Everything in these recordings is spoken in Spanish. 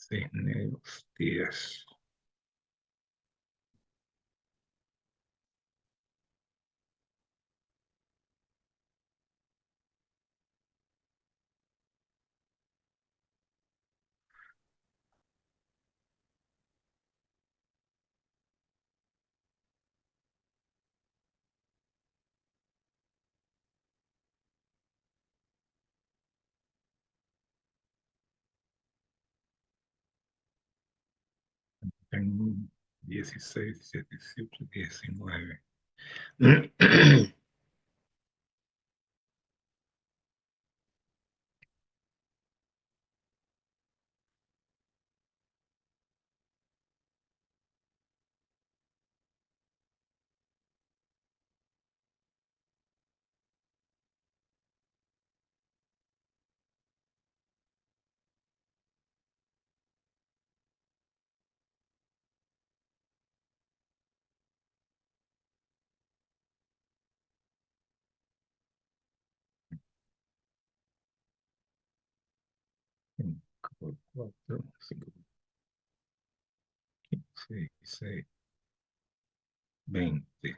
Cisneros Díaz. Tengo 16, 17, 19. Cinco, cuatro, cinco, 6, 6, 20.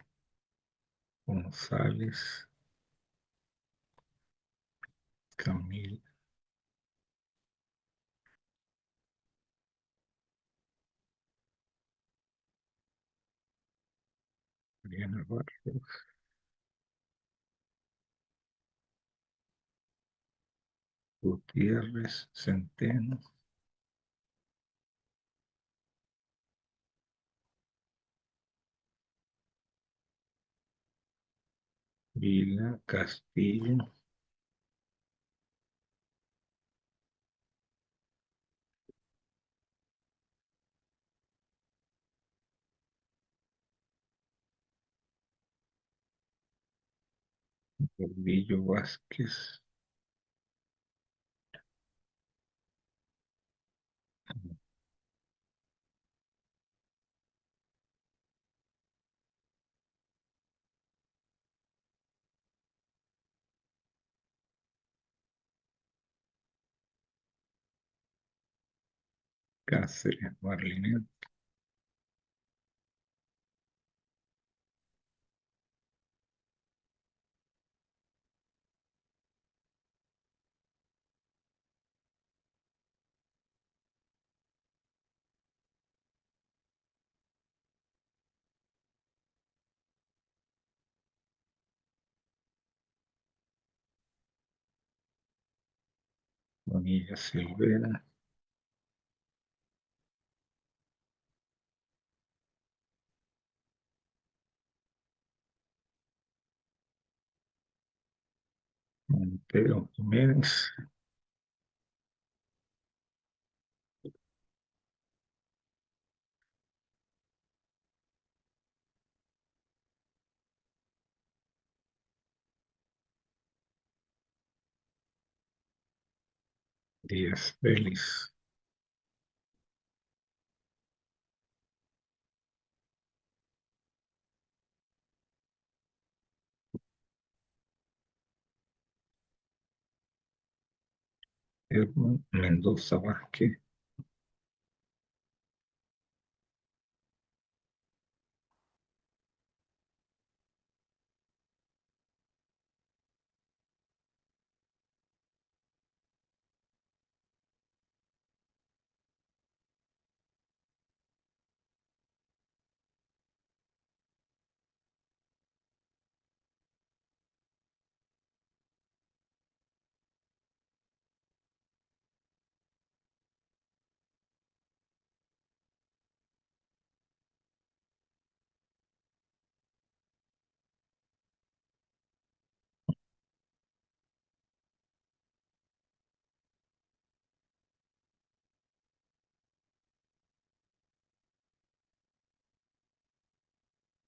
González, Camil, Mariana Barrios, Gutiérrez, Centeno, Vila, Castillo, Gordillo Vázquez, Cáceres, Marlinet, Bonilla Silvera, Montero Jiménez, Díaz Vélez. Herman Mendoza Vázquez,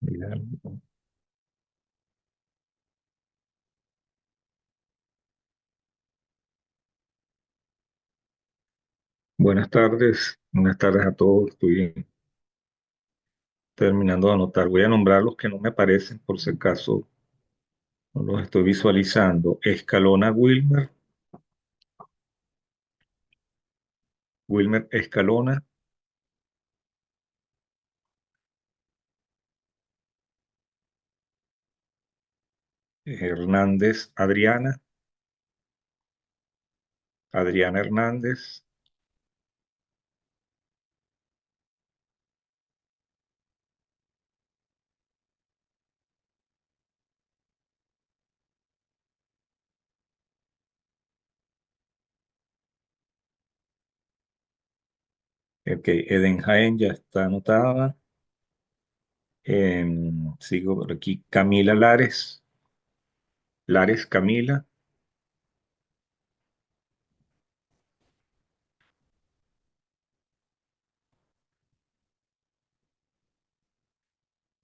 Hidalgo. Buenas tardes a todos. Estoy terminando de anotar. Voy a nombrar los que no me aparecen por si acaso no los estoy visualizando. Escalona Wilmer, Wilmer Escalona, Hernández Adriana, Adriana Hernández, ok, Eden Jaén ya está anotada. Sigo por aquí, Camila Lares, Lares Camila,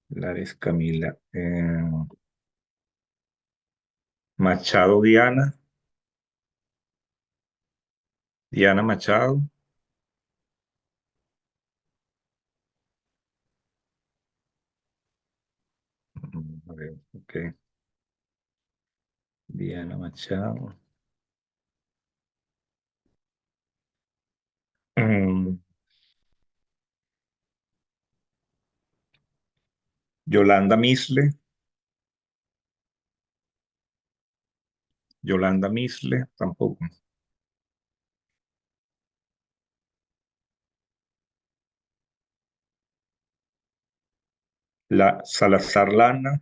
Lares Camila, Machado Diana, Diana Machado, a ver, ok, Diana Machado. Mm, Yolanda Misle, Yolanda Misle, tampoco. La Salazar Lana,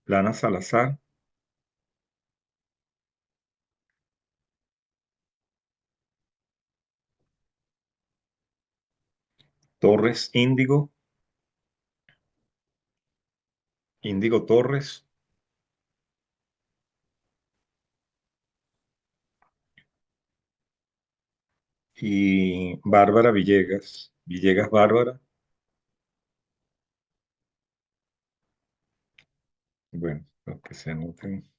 Lana Salazar, Torres Índigo, Índigo Torres y Bárbara Villegas, Villegas Bárbara. Bueno, los que se anoten,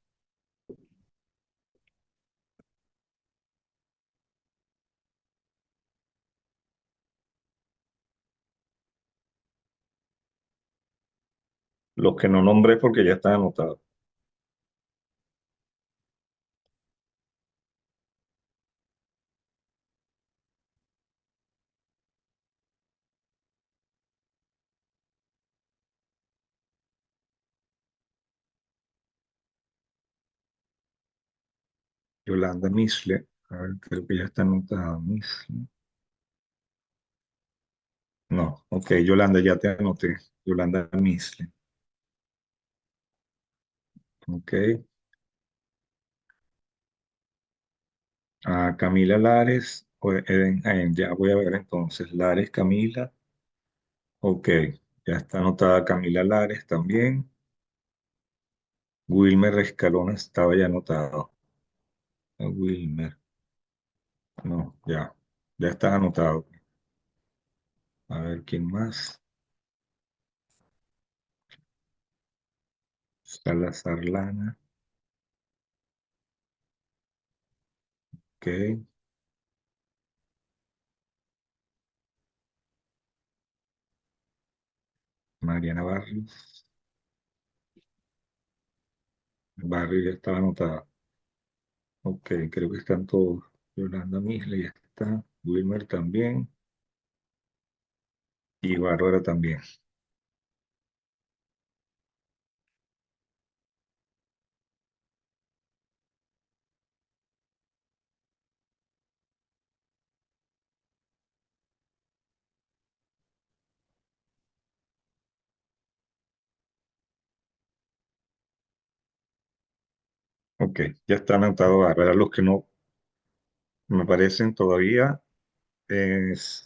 los que no nombré porque ya están anotados. Yolanda Misle, a ver, creo que ya está anotada. Misle. No, ok, Yolanda, ya te anoté. Yolanda Misle. Ok. Camila Lares, ya voy a ver entonces. Lares Camila. Ok, ya está anotada Camila Lares también. Wilmer Escalona estaba ya anotado. Wilmer, no, ya está anotado. A ver quién más. Salazar Lana. Ok, Mariana Barrios. Barrios ya estaba anotada. Ok, creo que están todos. Yolanda Misle ya está. Wilmer también. Y Bárbara también. Ok, ya está anotado Bárbara. Los que no me aparecen todavía es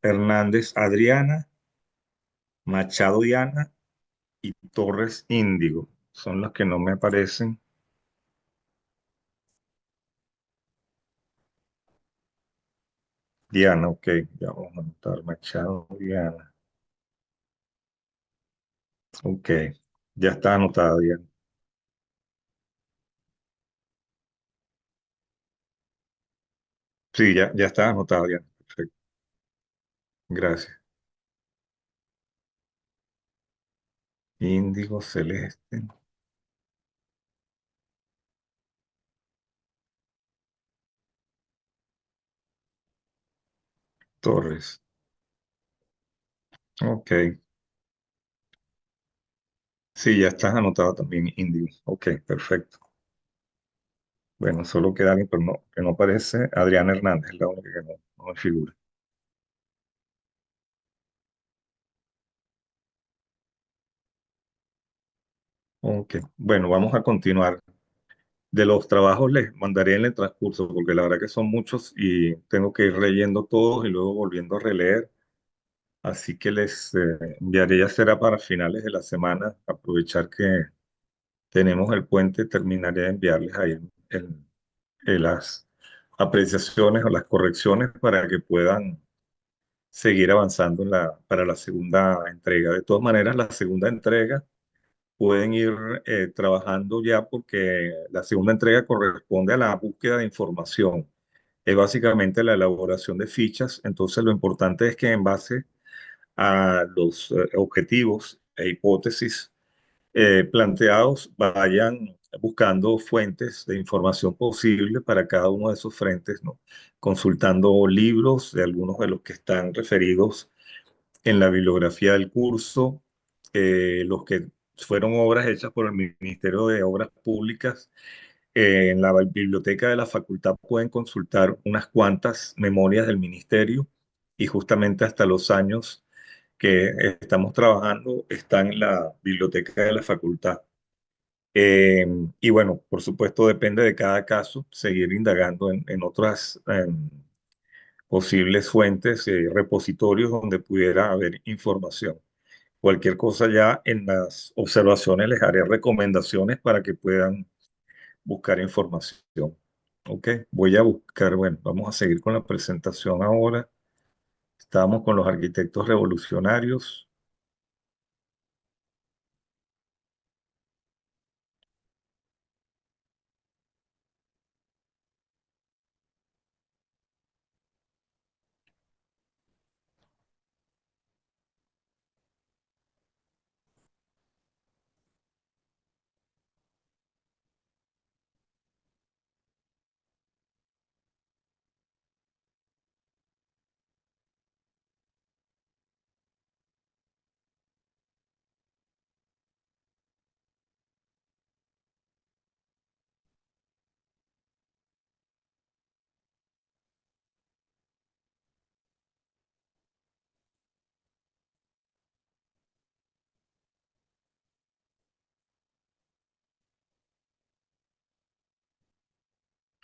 Hernández Adriana, Machado Diana y Torres Índigo. Son los que no me aparecen. Diana, ok, ya vamos a anotar Machado Diana. Ok, ya está anotada Diana. Sí, ya está anotada Diana. Perfecto, gracias. Índigo celeste. Torres. Ok. Sí, ya estás anotado también, Indio. Ok, perfecto. Bueno, solo queda alguien, pero no, que no aparece. Adriana Hernández, es la única que no me figura. Ok, bueno, vamos a continuar. De los trabajos les mandaré en el transcurso, porque la verdad que son muchos y tengo que ir leyendo todos y luego volviendo a releer. Así que les enviaré, ya será para finales de la semana. Aprovechar que tenemos el puente, terminaré de enviarles ahí las apreciaciones o las correcciones para que puedan seguir avanzando para la segunda entrega. De todas maneras, la segunda entrega pueden ir trabajando ya porque la segunda entrega corresponde a la búsqueda de información. Es básicamente la elaboración de fichas. Entonces, lo importante es que en base a los objetivos e hipótesis planteados vayan buscando fuentes de información posible para cada uno de esos frentes, ¿no? Consultando libros de algunos de los que están referidos en la bibliografía del curso, los que fueron obras hechas por el Ministerio de Obras Públicas. En la biblioteca de la facultad pueden consultar unas cuantas memorias del ministerio y justamente hasta los años que estamos trabajando están en la biblioteca de la facultad. Eh, y bueno, por supuesto, depende de cada caso, seguir indagando en otras posibles fuentes, repositorios donde pudiera haber información. Cualquier cosa ya en las observaciones les haré recomendaciones para que puedan buscar información. Ok, voy a buscar, bueno, vamos a seguir con la presentación ahora. Estamos con los arquitectos revolucionarios.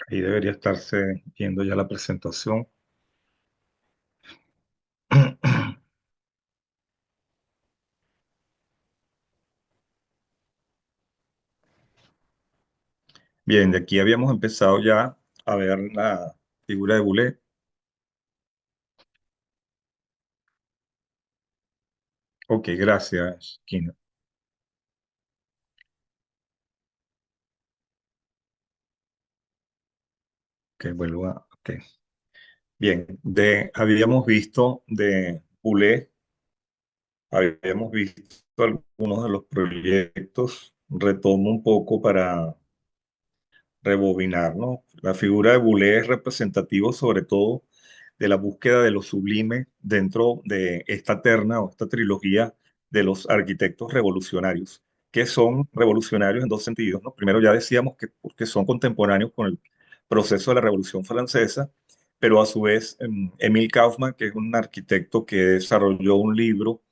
Ahí debería estarse viendo ya la presentación. Bien, de aquí habíamos empezado ya a ver la figura de Boulez. Ok, gracias, Kina. Ok, vuelvo a... Ok. Bien, habíamos visto de Boulez, habíamos visto algunos de los proyectos. Retomo un poco para rebobinar, ¿no? La figura de Boulez es representativo sobre todo de la búsqueda de lo sublime dentro de esta terna o esta trilogía de los arquitectos revolucionarios, que son revolucionarios en dos sentidos, ¿no? Primero ya decíamos que porque son contemporáneos con el proceso de la Revolución Francesa, pero a su vez Emile Kaufman, que es un arquitecto que desarrolló un libro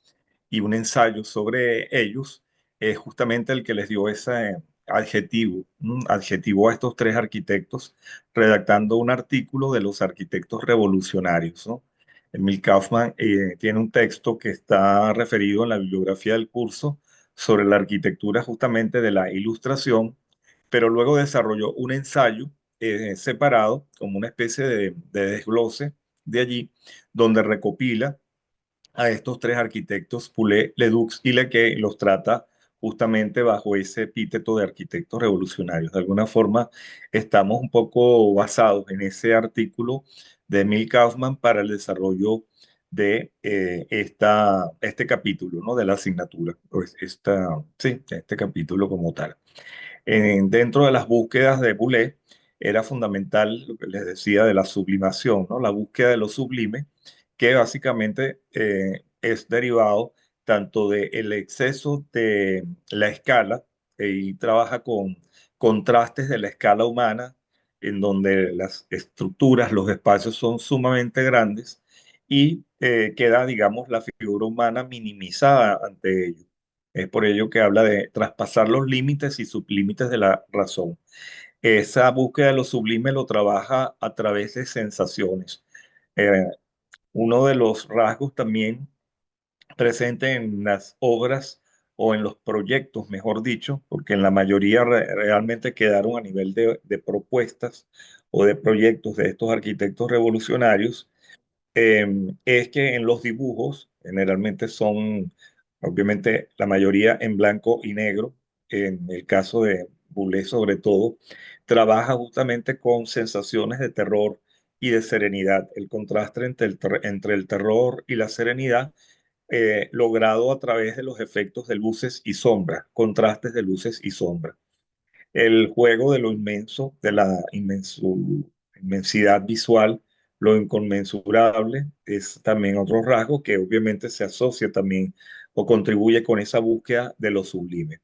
y un ensayo sobre ellos, es justamente el que les dio ese adjetivo, adjetivo a estos tres arquitectos, redactando un artículo de los arquitectos revolucionarios, ¿no? Emil Kaufman tiene un texto que está referido en la bibliografía del curso sobre la arquitectura justamente de la ilustración, pero luego desarrolló un ensayo separado, como una especie de desglose de allí, donde recopila a estos tres arquitectos, Poulet, Ledoux y Lequet, los trata justamente bajo ese epíteto de arquitectos revolucionarios. De alguna forma, estamos un poco basados en ese artículo de Emil Kaufman para el desarrollo de este capítulo, ¿no? De la asignatura, pues sí, este capítulo como tal. Dentro de las búsquedas de Boulez, era fundamental lo que les decía de la sublimación, ¿no? La búsqueda de lo sublime, que básicamente es derivado tanto del exceso de la escala y trabaja con contrastes de la escala humana, en donde las estructuras, los espacios son sumamente grandes y queda, digamos, la figura humana minimizada ante ello. Es por ello que habla de traspasar los límites y sublímites de la razón. Esa búsqueda de lo sublime lo trabaja a través de sensaciones. Eh, Uno de los rasgos también presente en las obras o en los proyectos, mejor dicho, porque en la mayoría realmente quedaron a nivel de propuestas o de proyectos de estos arquitectos revolucionarios, es que en los dibujos, generalmente son, obviamente, la mayoría en blanco y negro, en el caso de Boulez sobre todo, trabaja justamente con sensaciones de terror y de serenidad, el contraste entre el terror y la serenidad, logrado a través de los efectos de luces y sombras, contrastes de luces y sombras. El juego de lo inmenso, de la inmensidad visual, lo inconmensurable, es también otro rasgo que obviamente se asocia también o contribuye con esa búsqueda de lo sublime.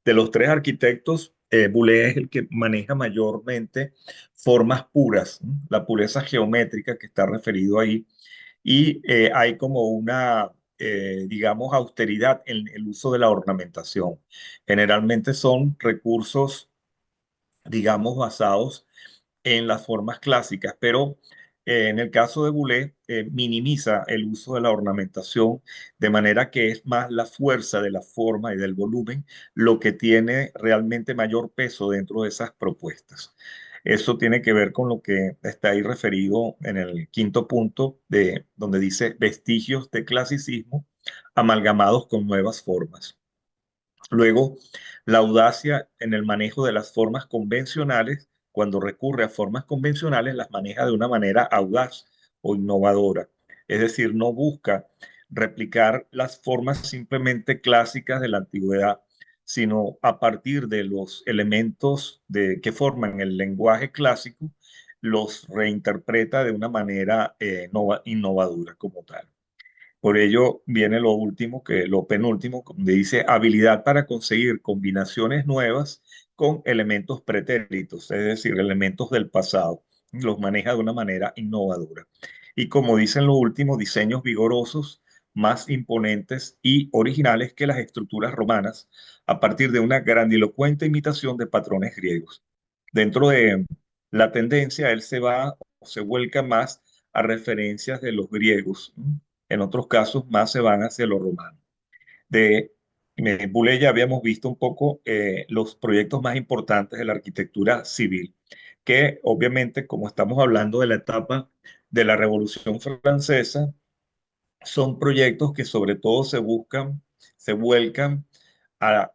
De los tres arquitectos, Boulez es el que maneja mayormente formas puras, ¿no? La pureza geométrica que está referido ahí, y hay como una, digamos, austeridad en el uso de la ornamentación. Generalmente son recursos, digamos, basados en las formas clásicas, pero en el caso de Boulez minimiza el uso de la ornamentación, de manera que es más la fuerza de la forma y del volumen lo que tiene realmente mayor peso dentro de esas propuestas. Eso tiene que ver con lo que está ahí referido en el quinto punto, de donde dice vestigios de clasicismo amalgamados con nuevas formas. Luego, la audacia en el manejo de las formas convencionales, cuando recurre a formas convencionales, las maneja de una manera audaz o innovadora. Es decir, no busca replicar las formas simplemente clásicas de la antigüedad, sino a partir de los elementos que forman el lenguaje clásico, los reinterpreta de una manera innovadora como tal. Por ello viene lo último, que lo penúltimo, donde dice habilidad para conseguir combinaciones nuevas con elementos pretéritos, es decir, elementos del pasado. Los maneja de una manera innovadora. Y como dicen lo último, diseños vigorosos, más imponentes y originales que las estructuras romanas, a partir de una grandilocuente imitación de patrones griegos. Dentro de la tendencia, él se va o se vuelca más a referencias de los griegos. En otros casos más se van hacia lo romano. De Boulez ya habíamos visto un poco los proyectos más importantes de la arquitectura civil, que obviamente, como estamos hablando de la etapa de la Revolución Francesa, son proyectos que sobre todo se vuelcan a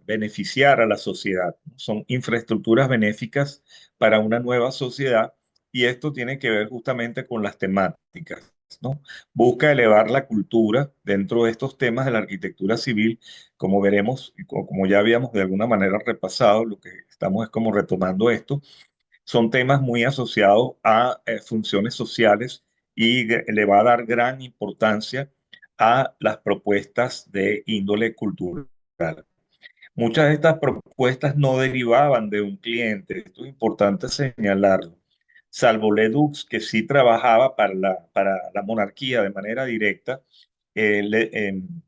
beneficiar a la sociedad. Son infraestructuras benéficas para una nueva sociedad, y esto tiene que ver justamente con las temáticas, ¿no? Busca elevar la cultura dentro de estos temas de la arquitectura civil, como veremos, y como ya habíamos de alguna manera repasado, lo que estamos es como retomando esto. Son temas muy asociados a funciones sociales, y le va a dar gran importancia a las propuestas de índole cultural. Muchas de estas propuestas no derivaban de un cliente, esto es importante señalarlo, salvo Ledoux, que sí trabajaba para la monarquía de manera directa.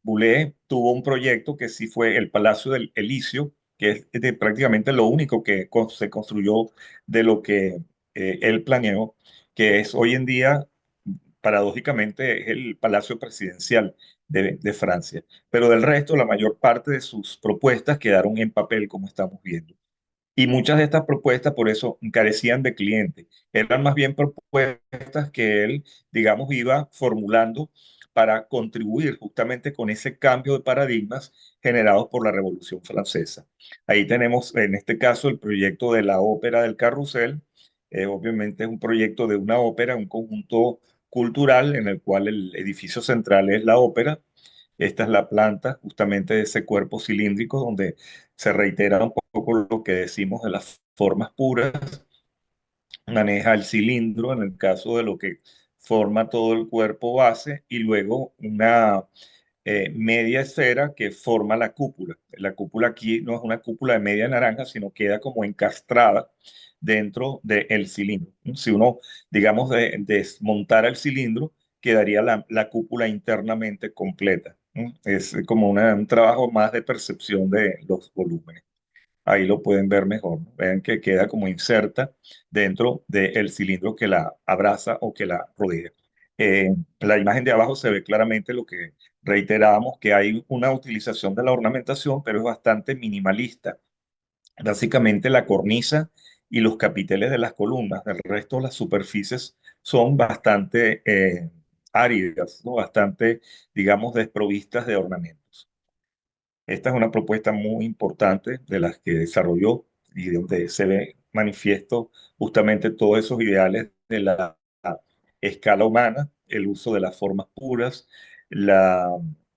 Boulez tuvo un proyecto que sí fue el Palacio del Elíseo, que es prácticamente lo único que se construyó de lo que él planeó, que es hoy en día, paradójicamente, es el Palacio Presidencial de Francia. Pero del resto, la mayor parte de sus propuestas quedaron en papel, como estamos viendo. Y muchas de estas propuestas, por eso, carecían de cliente. Eran más bien propuestas que él, digamos, iba formulando para contribuir justamente con ese cambio de paradigmas generados por la Revolución Francesa. Ahí tenemos, en este caso, el proyecto de la Ópera del Carrusel. Obviamente es un proyecto de una ópera, un conjunto cultural en el cual el edificio central es la ópera. Esta es la planta justamente de ese cuerpo cilíndrico, donde se reitera un poco lo que decimos de las formas puras. Maneja el cilindro en el caso de lo que forma todo el cuerpo base y luego una media esfera que forma la cúpula. La cúpula aquí no es una cúpula de media naranja, sino queda como encastrada dentro del cilindro. Si uno, digamos, desmontara el cilindro, quedaría la cúpula internamente completa. Es como un trabajo más de percepción de los volúmenes. Ahí lo pueden ver mejor, ¿no? Vean que queda como inserta dentro del cilindro que la abraza o que la rodea. La imagen de abajo se ve claramente lo que reiterábamos, que hay una utilización de la ornamentación, pero es bastante minimalista. Básicamente la cornisa y los capiteles de las columnas, del resto las superficies son bastante áridas, ¿no? Bastante, digamos, desprovistas de ornamentos. Esta es una propuesta muy importante de las que desarrolló y donde se ve manifiesto justamente todos esos ideales de la escala humana, el uso de las formas puras, la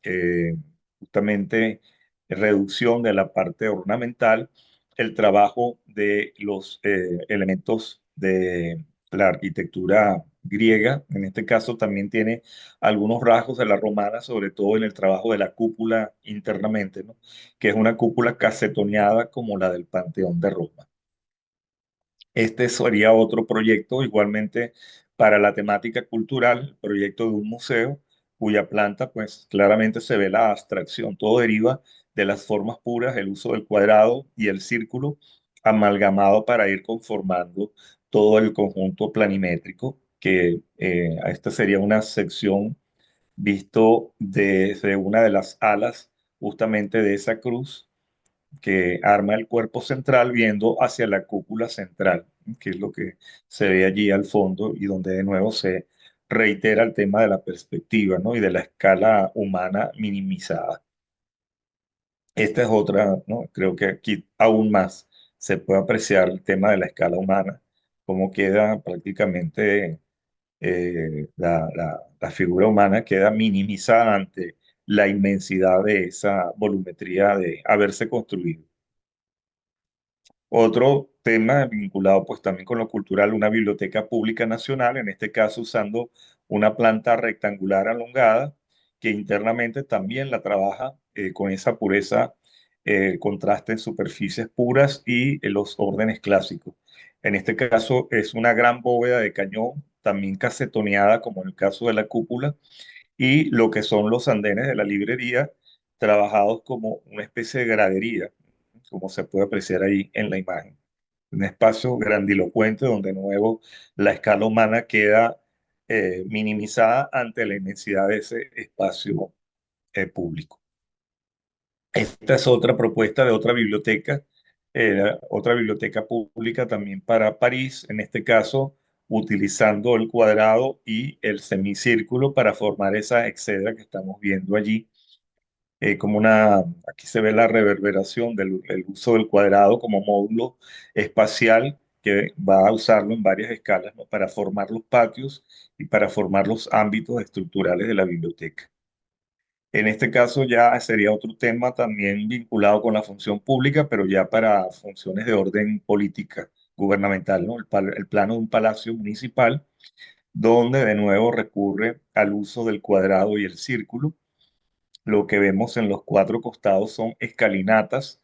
eh, justamente reducción de la parte ornamental, el trabajo de los elementos de la arquitectura griega. En este caso también tiene algunos rasgos de la romana, sobre todo en el trabajo de la cúpula internamente, ¿no? Que es una cúpula casetoneada como la del Panteón de Roma. Este sería otro proyecto igualmente para la temática cultural, el proyecto de un museo cuya planta pues claramente se ve la abstracción, todo deriva de las formas puras, el uso del cuadrado y el círculo amalgamado para ir conformando todo el conjunto planimétrico, que esta sería una sección visto desde una de las alas justamente de esa cruz que arma el cuerpo central viendo hacia la cúpula central, que es lo que se ve allí al fondo y donde de nuevo se reitera el tema de la perspectiva, ¿no? Y de la escala humana minimizada. Esta es otra, ¿no? Creo que aquí aún más se puede apreciar el tema de la escala humana, cómo queda prácticamente la figura humana queda minimizada ante la inmensidad de esa volumetría de haberse construido. Otro tema vinculado pues también con lo cultural, una biblioteca pública nacional, en este caso usando una planta rectangular alongada que internamente también la trabaja con esa pureza, contraste en superficies puras y en los órdenes clásicos. En este caso es una gran bóveda de cañón, también casetoneada como en el caso de la cúpula, y lo que son los andenes de la librería, trabajados como una especie de gradería, como se puede apreciar ahí en la imagen. Un espacio grandilocuente donde de nuevo la escala humana queda minimizada ante la inmensidad de ese espacio público. Esta es otra propuesta de otra biblioteca pública también para París, en este caso utilizando el cuadrado y el semicírculo para formar esa exedra que estamos viendo allí, aquí se ve la reverberación del uso del cuadrado como módulo espacial que va a usarlo en varias escalas, ¿no? Para formar los patios y para formar los ámbitos estructurales de la biblioteca. En este caso ya sería otro tema también vinculado con la función pública, pero ya para funciones de orden política gubernamental, ¿no? El plano de un palacio municipal, donde de nuevo recurre al uso del cuadrado y el círculo. Lo que vemos en los cuatro costados son escalinatas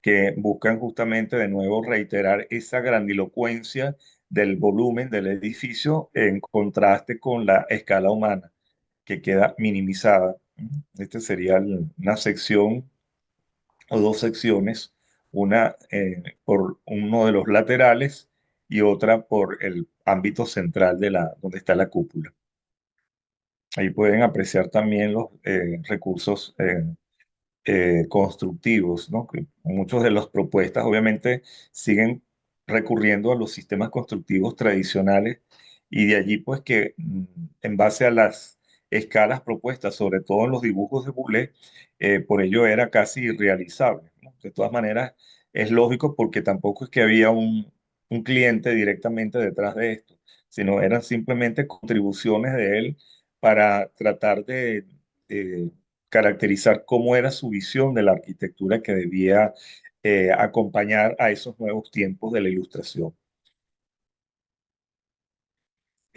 que buscan justamente de nuevo reiterar esa grandilocuencia del volumen del edificio en contraste con la escala humana, que queda minimizada. Este sería una sección o dos secciones, una por uno de los laterales y otra por el ámbito central de donde está la cúpula. Ahí pueden apreciar también los recursos constructivos, ¿no? Que muchos de las propuestas obviamente siguen recurriendo a los sistemas constructivos tradicionales y de allí pues que en base a las escalas propuestas, sobre todo en los dibujos de Boulez, por ello era casi irrealizable, ¿no? De todas maneras, es lógico porque tampoco es que había un cliente directamente detrás de esto, sino eran simplemente contribuciones de él para tratar de caracterizar cómo era su visión de la arquitectura que debía acompañar a esos nuevos tiempos de la ilustración.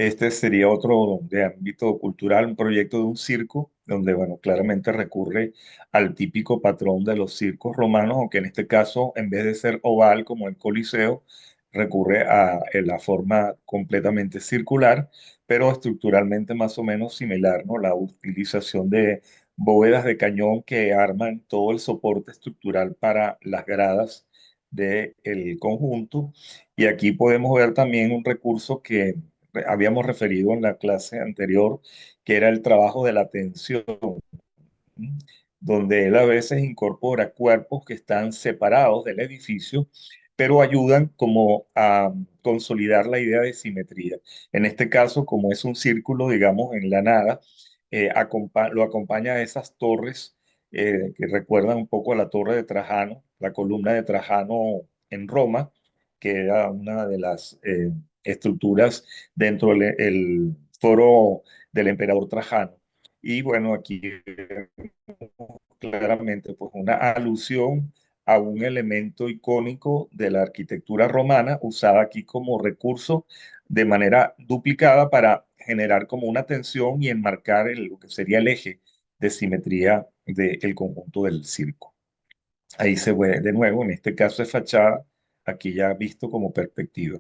Este sería otro de ámbito cultural, un proyecto de un circo, donde, bueno, claramente recurre al típico patrón de los circos romanos, aunque en este caso, en vez de ser oval como el Coliseo, recurre a la forma completamente circular, pero estructuralmente más o menos similar, ¿no? La utilización de bóvedas de cañón que arman todo el soporte estructural para las gradas del conjunto. Y aquí podemos ver también un recurso que habíamos referido en la clase anterior, que era el trabajo de la tensión, ¿m? Donde él a veces incorpora cuerpos que están separados del edificio, pero ayudan como a consolidar la idea de simetría. En este caso, como es un círculo, digamos, en la nada, lo acompaña a esas torres que recuerdan un poco a la torre de Trajano, la columna de Trajano en Roma, que era una de las estructuras dentro del el foro del emperador Trajano. Y bueno, aquí claramente pues una alusión a un elemento icónico de la arquitectura romana usada aquí como recurso de manera duplicada para generar como una tensión y enmarcar lo que sería el eje de simetría del conjunto del circo. Ahí se ve de nuevo, en este caso es fachada, aquí ya visto como perspectiva,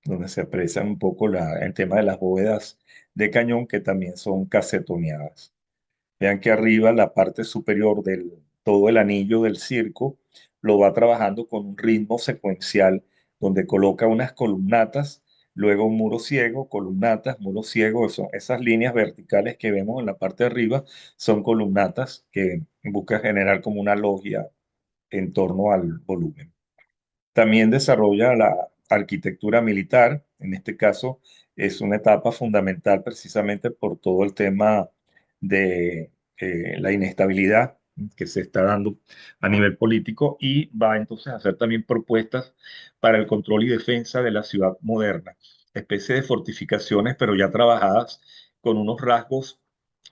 donde se aprecia un poco el tema de las bóvedas de cañón que también son casetoneadas. Vean que arriba, la parte superior del todo el anillo del circo, lo va trabajando con un ritmo secuencial, donde coloca unas columnatas, luego un muro ciego, columnatas, muro ciego. Esas líneas verticales que vemos en la parte de arriba son columnatas que busca generar como una logia en torno al volumen. También desarrolla la arquitectura militar. En este caso, es una etapa fundamental precisamente por todo el tema de la inestabilidad que se está dando a nivel político, y va entonces a hacer también propuestas para el control y defensa de la ciudad moderna, especie de fortificaciones, pero ya trabajadas con unos rasgos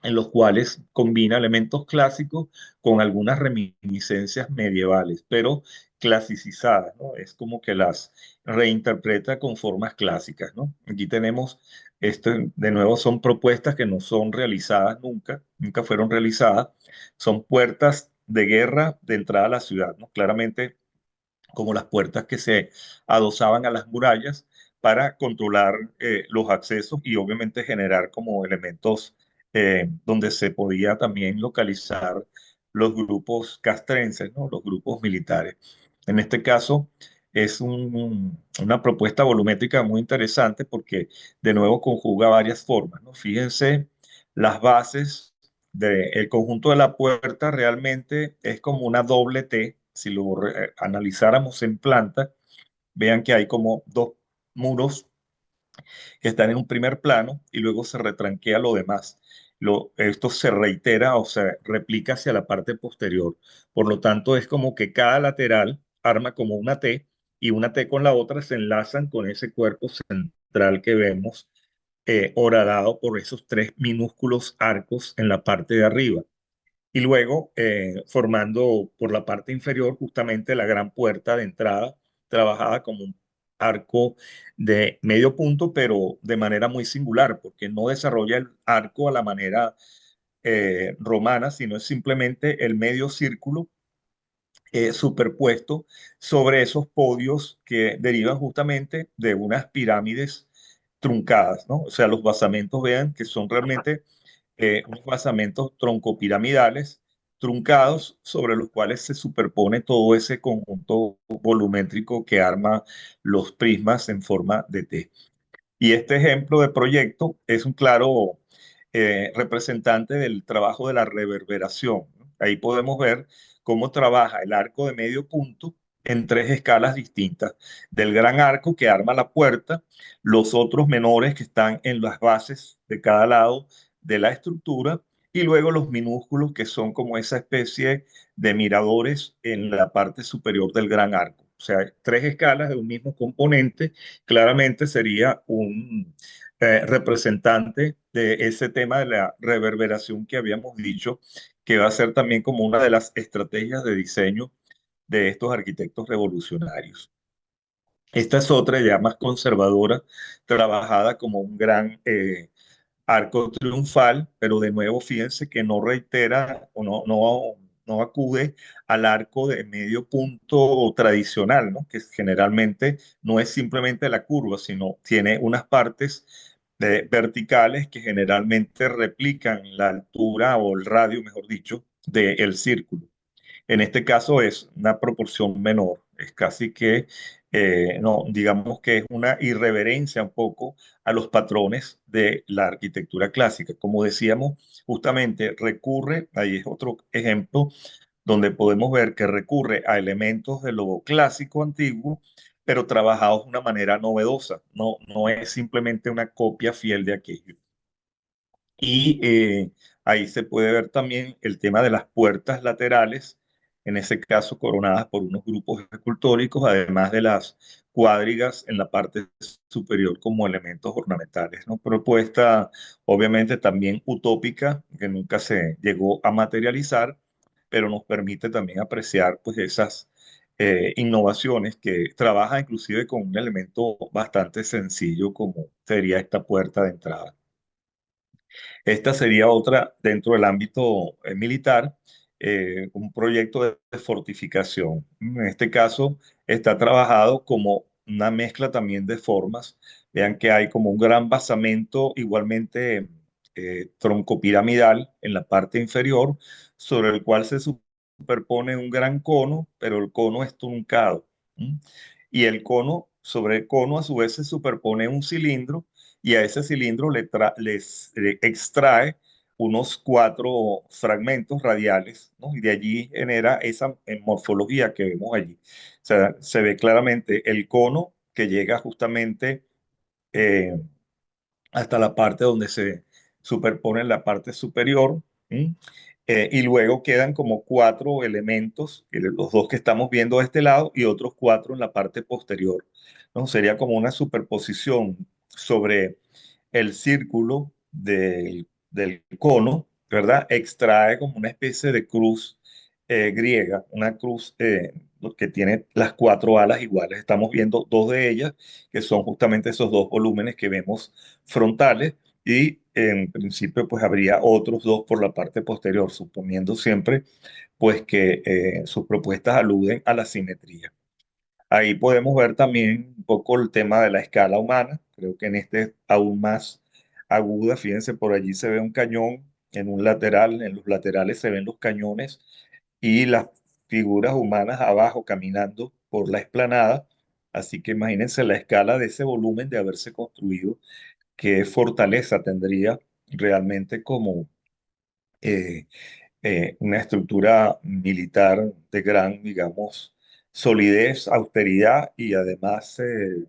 en los cuales combina elementos clásicos con algunas reminiscencias medievales, pero clasicizadas, ¿no? Es como que las reinterpreta con formas clásicas, ¿no? Aquí tenemos, de nuevo, son propuestas que no son realizadas nunca, nunca fueron realizadas, son puertas de guerra de entrada a la ciudad, ¿no? Claramente como las puertas que se adosaban a las murallas para controlar los accesos y obviamente generar como elementos donde se podía también localizar los grupos castrenses, ¿no? Los grupos militares. En este caso es una propuesta volumétrica muy interesante porque de nuevo conjuga varias formas, ¿no? Fíjense las bases del conjunto de la puerta realmente es como una doble T. Si lo analizáramos en planta, vean que hay como dos muros que están en un primer plano y luego se retranquea lo demás. Esto se reitera o se replica hacia la parte posterior. Por lo tanto, es como que cada lateral arma como una T, y una T con la otra se enlazan con ese cuerpo central que vemos horadado por esos tres minúsculos arcos en la parte de arriba, y luego formando por la parte inferior justamente la gran puerta de entrada, trabajada como un arco de medio punto, pero de manera muy singular, porque no desarrolla el arco a la manera romana, sino es simplemente el medio círculo superpuesto sobre esos podios que derivan justamente de unas pirámides truncadas, ¿no? O sea, los basamentos, vean que son realmente unos basamentos troncopiramidales truncados sobre los cuales se superpone todo ese conjunto volumétrico que arma los prismas en forma de T. Y este ejemplo de proyecto es un claro representante del trabajo de la reverberación, ¿no? Ahí podemos ver cómo trabaja el arco de medio punto en tres escalas distintas: del gran arco que arma la puerta, los otros menores que están en las bases de cada lado de la estructura, y luego los minúsculos que son como esa especie de miradores en la parte superior del gran arco. O sea, tres escalas de un mismo componente. Claramente sería un representante de ese tema de la reverberación que habíamos dicho, que va a ser también como una de las estrategias de diseño de estos arquitectos revolucionarios. Esta es otra ya más conservadora, trabajada como un gran arco triunfal, pero de nuevo fíjense que no reitera o no acude al arco de medio punto tradicional, ¿no? Que generalmente no es simplemente la curva, sino tiene unas partes verticales que generalmente replican la altura o el radio, mejor dicho, del círculo. En este caso es una proporción menor, es casi que, no, digamos que es una irreverencia un poco a los patrones de la arquitectura clásica. Como decíamos, justamente recurre, ahí es otro ejemplo donde podemos ver que recurre a elementos de lo clásico antiguo, pero trabajados de una manera novedosa, no es simplemente una copia fiel de aquello. Y ahí se puede ver también el tema de las puertas laterales, en ese caso coronadas por unos grupos escultóricos, además de las cuadrigas en la parte superior como elementos ornamentales, ¿no? Propuesta obviamente también utópica, que nunca se llegó a materializar, pero nos permite también apreciar pues esas innovaciones que trabaja inclusive con un elemento bastante sencillo como sería esta puerta de entrada. Esta sería otra dentro del ámbito militar, un proyecto de fortificación. En este caso está trabajado como una mezcla también de formas. Vean que hay como un gran basamento igualmente troncopiramidal en la parte inferior, sobre el cual se superpone un gran cono, pero el cono es truncado. ¿M? Y el cono, sobre el cono a su vez se superpone un cilindro y a ese cilindro le extrae unos cuatro fragmentos radiales, ¿no? Y de allí genera esa morfología que vemos allí. O sea, se ve claramente el cono que llega justamente eh, hasta la parte donde se superpone la parte superior. ¿M? Y luego quedan como cuatro elementos, los dos que estamos viendo de este lado y otros cuatro en la parte posterior, ¿no? Sería como una superposición sobre el círculo del cono, ¿verdad? Extrae como una especie de cruz griega, una cruz que tiene las cuatro alas iguales. Estamos viendo dos de ellas, que son justamente esos dos volúmenes que vemos frontales, y en principio pues habría otros dos por la parte posterior, suponiendo siempre pues que sus propuestas aluden a la simetría. Ahí podemos ver también un poco el tema de la escala humana. Creo que en este es aún más aguda. Fíjense, por allí se ve un cañón en un lateral, en los laterales se ven los cañones y las figuras humanas abajo caminando por la explanada. Así que imagínense la escala de ese volumen de haberse construido, qué fortaleza tendría realmente como eh, una estructura militar de gran, digamos, solidez, austeridad y además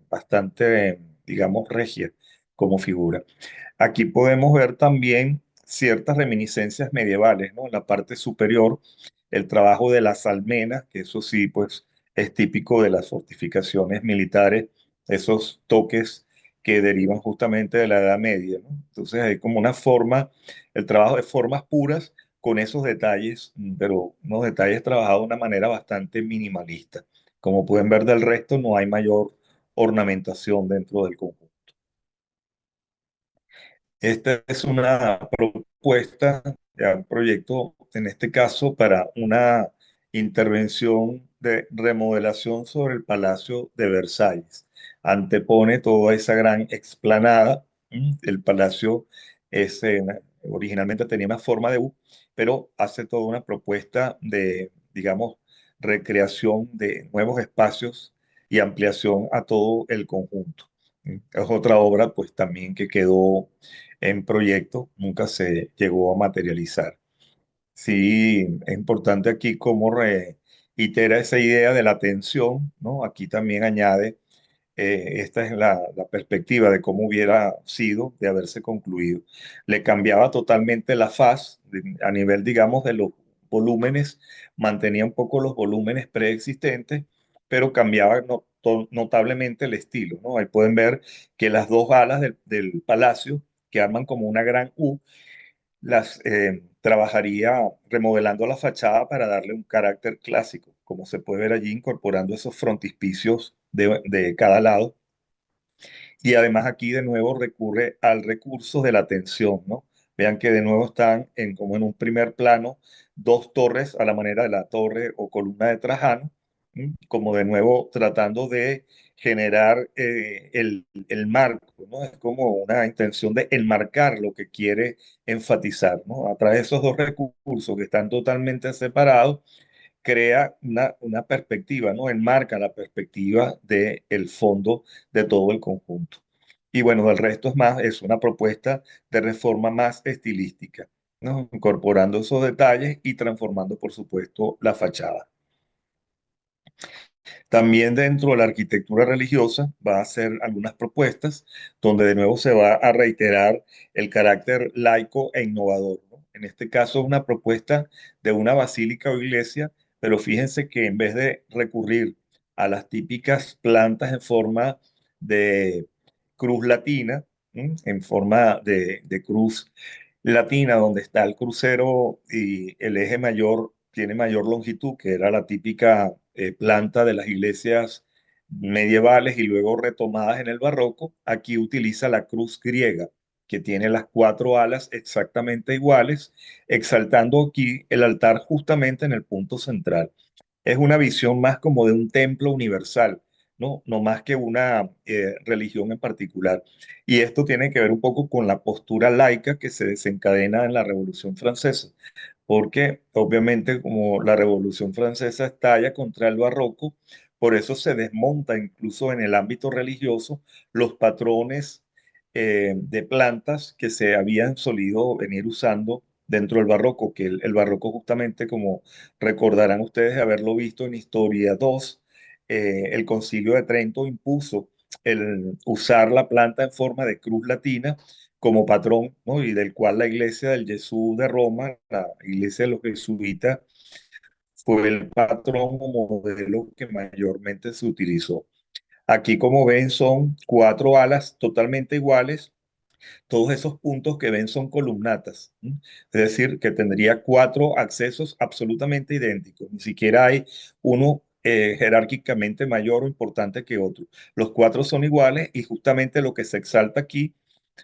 bastante, digamos, regia como figura. Aquí podemos ver también ciertas reminiscencias medievales, ¿no? En la parte superior, el trabajo de las almenas, que eso sí, pues es típico de las fortificaciones militares, esos toques que derivan justamente de la Edad Media, ¿no? Entonces hay como una forma, el trabajo de formas puras con esos detalles, pero unos detalles trabajados de una manera bastante minimalista. Como pueden ver del resto, no hay mayor ornamentación dentro del conjunto. Esta es una propuesta, ya, un proyecto, en este caso, para una intervención de remodelación sobre el Palacio de Versalles. Antepone toda esa gran explanada. El palacio es, originalmente tenía una forma de U, pero hace toda una propuesta de, digamos, recreación de nuevos espacios y ampliación a todo el conjunto. Es otra obra, pues también que quedó en proyecto, nunca se llegó a materializar. Sí, es importante aquí cómo reitera esa idea de la tensión, ¿no? Aquí también añade, esta es la perspectiva de cómo hubiera sido de haberse concluido. Le cambiaba totalmente la faz a nivel, digamos, de los volúmenes, mantenía un poco los volúmenes preexistentes, pero cambiaba notablemente el estilo, ¿no? Ahí pueden ver que las dos alas del palacio, que arman como una gran U, las trabajaría remodelando la fachada para darle un carácter clásico, como se puede ver allí, incorporando esos frontispicios de cada lado. Y además aquí de nuevo recurre al recurso de la tensión, ¿no? Vean que de nuevo están en, como en un primer plano dos torres a la manera de la torre o columna de Trajano, ¿m? Como de nuevo tratando de generar el marco, ¿no? Es como una intención de enmarcar lo que quiere enfatizar, ¿no? A través de esos dos recursos que están totalmente separados, crea una perspectiva, ¿no? Enmarca la perspectiva del fondo de todo el conjunto. Y bueno, el resto es una propuesta de reforma más estilística, ¿no? Incorporando esos detalles y transformando, por supuesto, la fachada. También dentro de la arquitectura religiosa va a hacer algunas propuestas donde de nuevo se va a reiterar el carácter laico e innovador, ¿no? En este caso es una propuesta de una basílica o iglesia, pero fíjense que en vez de recurrir a las típicas plantas en forma de cruz latina, ¿m? En forma de cruz latina, donde está el crucero y el eje mayor tiene mayor longitud, que era la típica planta de las iglesias medievales y luego retomadas en el barroco. Aquí utiliza la cruz griega, que tiene las cuatro alas exactamente iguales, exaltando aquí el altar justamente en el punto central. Es una visión más como de un templo universal, ¿no? No más que una religión en particular. Y esto tiene que ver un poco con la postura laica que se desencadena en la Revolución Francesa, porque obviamente como la Revolución Francesa estalla contra el barroco, por eso se desmonta incluso en el ámbito religioso los patrones de plantas que se habían solido venir usando dentro del barroco, que el barroco justamente, como recordarán ustedes de haberlo visto en Historia 2, el Concilio de Trento impuso el usar la planta en forma de cruz latina como patrón, ¿no? Y del cual la iglesia del Jesús de Roma, la iglesia de los jesuitas, fue el patrón o modelo que mayormente se utilizó. Aquí, como ven, son cuatro alas totalmente iguales. Todos esos puntos que ven son columnatas, ¿m? Es decir, que tendría cuatro accesos absolutamente idénticos. Ni siquiera hay uno jerárquicamente mayor o importante que otro. Los cuatro son iguales y justamente lo que se exalta aquí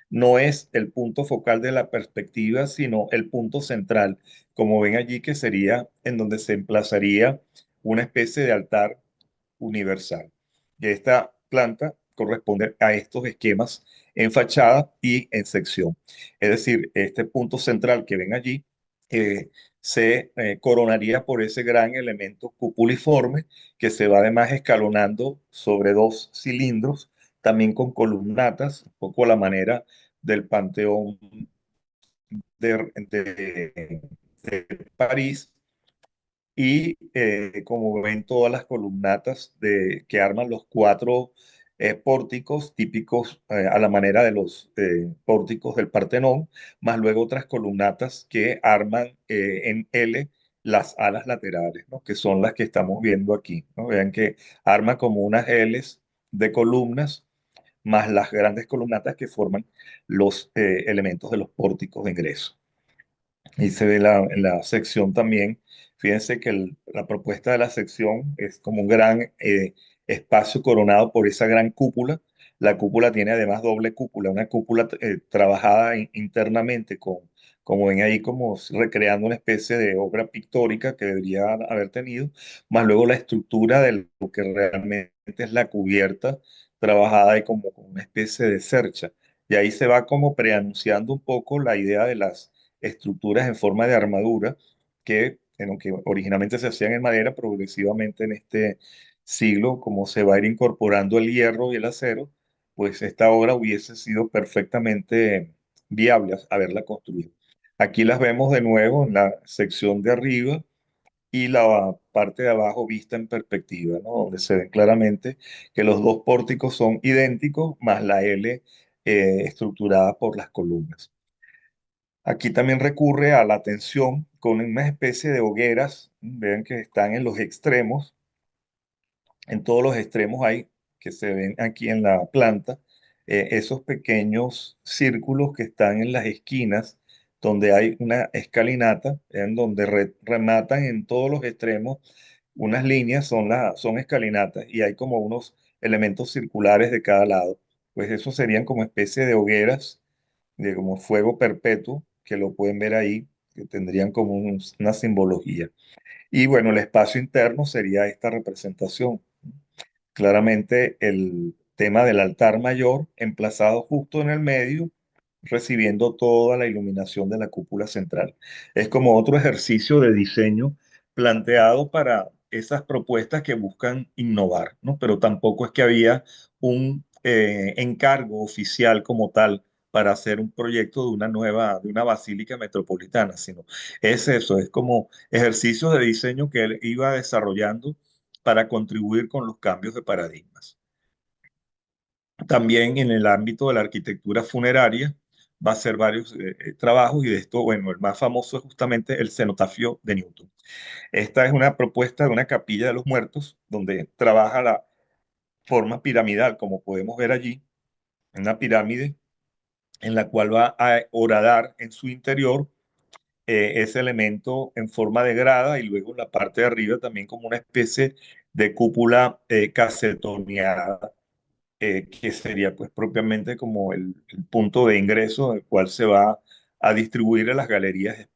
no es el punto focal de la perspectiva, sino el punto central, como ven allí, que sería en donde se emplazaría una especie de altar universal. Y esta planta corresponde a estos esquemas en fachada y en sección. Es decir, este punto central que ven allí se coronaría por ese gran elemento cupuliforme que se va además escalonando sobre dos cilindros, también con columnatas, un poco a la manera del Panteón de París, y como ven todas las columnatas que arman los cuatro pórticos típicos a la manera de los pórticos del Partenón, más luego otras columnatas que arman en L las alas laterales, ¿no? Que son las que estamos viendo aquí, ¿no? Vean que arma como unas Ls de columnas más las grandes columnatas que forman los elementos de los pórticos de ingreso. Y se ve en la sección también, fíjense que la propuesta de la sección es como un gran espacio coronado por esa gran cúpula. La cúpula tiene además doble cúpula, una cúpula trabajada internamente como ven ahí, como recreando una especie de obra pictórica que debería haber tenido, más luego la estructura de lo que realmente es la cubierta trabajada y como una especie de cercha. Y ahí se va como preanunciando un poco la idea de las estructuras en forma de armadura que, aunque originalmente se hacían en madera, progresivamente en este siglo, como se va a ir incorporando el hierro y el acero, pues esta obra hubiese sido perfectamente viable haberla construido. Aquí las vemos de nuevo en la sección de arriba y la parte de abajo vista en perspectiva, ¿no? Donde se ve claramente que los dos pórticos son idénticos, más la L estructurada por las columnas. Aquí también recurre a la tensión con una especie de hogueras, vean que están en los extremos, en todos los extremos hay, que se ven aquí en la planta, esos pequeños círculos que están en las esquinas, donde hay una escalinata, en donde rematan en todos los extremos unas líneas, son escalinatas, y hay como unos elementos circulares de cada lado. Pues eso serían como especie de hogueras, de como fuego perpetuo, que lo pueden ver ahí, que tendrían como una simbología. Y bueno, el espacio interno sería esta representación. Claramente el tema del altar mayor, emplazado justo en el medio, recibiendo toda la iluminación de la cúpula central. Es como otro ejercicio de diseño planteado para esas propuestas que buscan innovar, ¿no? Pero tampoco es que había un encargo oficial como tal para hacer un proyecto de una basílica metropolitana, sino es eso, es como ejercicios de diseño que él iba desarrollando para contribuir con los cambios de paradigmas. También en el ámbito de la arquitectura funeraria va a hacer varios trabajos y de esto, bueno, el más famoso es justamente el cenotafio de Newton. Esta es una propuesta de una capilla de los muertos donde trabaja la forma piramidal, como podemos ver allí, una pirámide en la cual va a horadar en su interior ese elemento en forma de grada y luego en la parte de arriba también como una especie de cúpula casetoneada que sería pues propiamente como el punto de ingreso del cual se va a distribuir a las galerías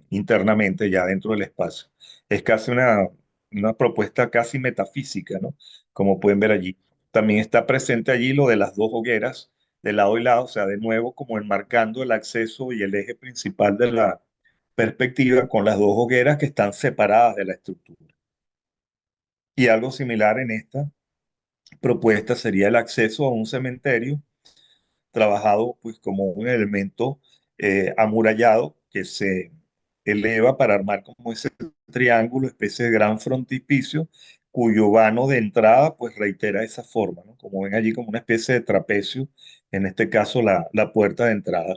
internamente ya dentro del espacio. Es casi una propuesta casi metafísica, ¿no? Como pueden ver allí. También está presente allí lo de las dos hogueras de lado y lado, o sea, de nuevo como enmarcando el acceso y el eje principal de la perspectiva con las dos hogueras que están separadas de la estructura. Y algo similar en esta propuesta sería el acceso a un cementerio trabajado pues como un elemento amurallado que se eleva para armar como ese triángulo, especie de gran frontispicio, cuyo vano de entrada pues reitera esa forma, ¿no? Como ven allí como una especie de trapecio, en este caso la puerta de entrada.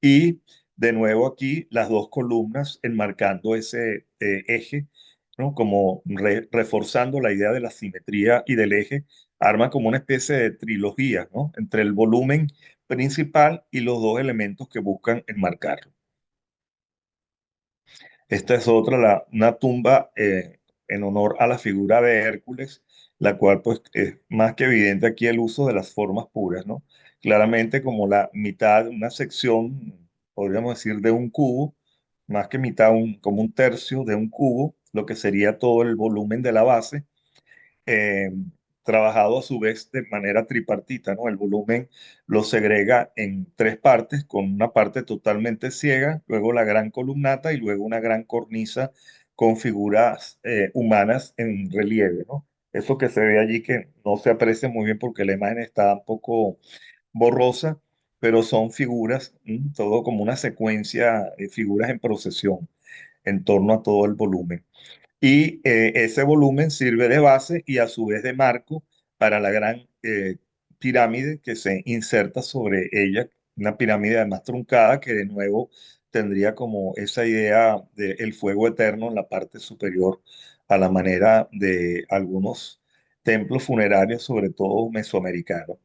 Y de nuevo aquí las dos columnas enmarcando ese eje, ¿no? Como reforzando la idea de la simetría y del eje, arma como una especie de trilogía, ¿no? Entre el volumen principal y los dos elementos que buscan enmarcarlo. Esta es otra, una tumba en honor a la figura de Hércules, la cual pues es más que evidente aquí el uso de las formas puras, ¿no? Claramente como la mitad, una sección, podríamos decir, de un cubo, más que mitad, como un tercio de un cubo, lo que sería todo el volumen de la base eh, trabajado a su vez de manera tripartita, ¿no? El volumen lo segrega en tres partes, con una parte totalmente ciega, luego la gran columnata y luego una gran cornisa con figuras humanas en relieve, ¿no? Eso que se ve allí que no se aprecia muy bien porque la imagen está un poco borrosa, pero son figuras, todo como una secuencia de figuras en procesión en torno a todo el volumen. Y ese volumen sirve de base y a su vez de marco para la gran pirámide que se inserta sobre ella, una pirámide además truncada que de nuevo tendría como esa idea del fuego eterno en la parte superior a la manera de algunos templos funerarios, sobre todo mesoamericanos.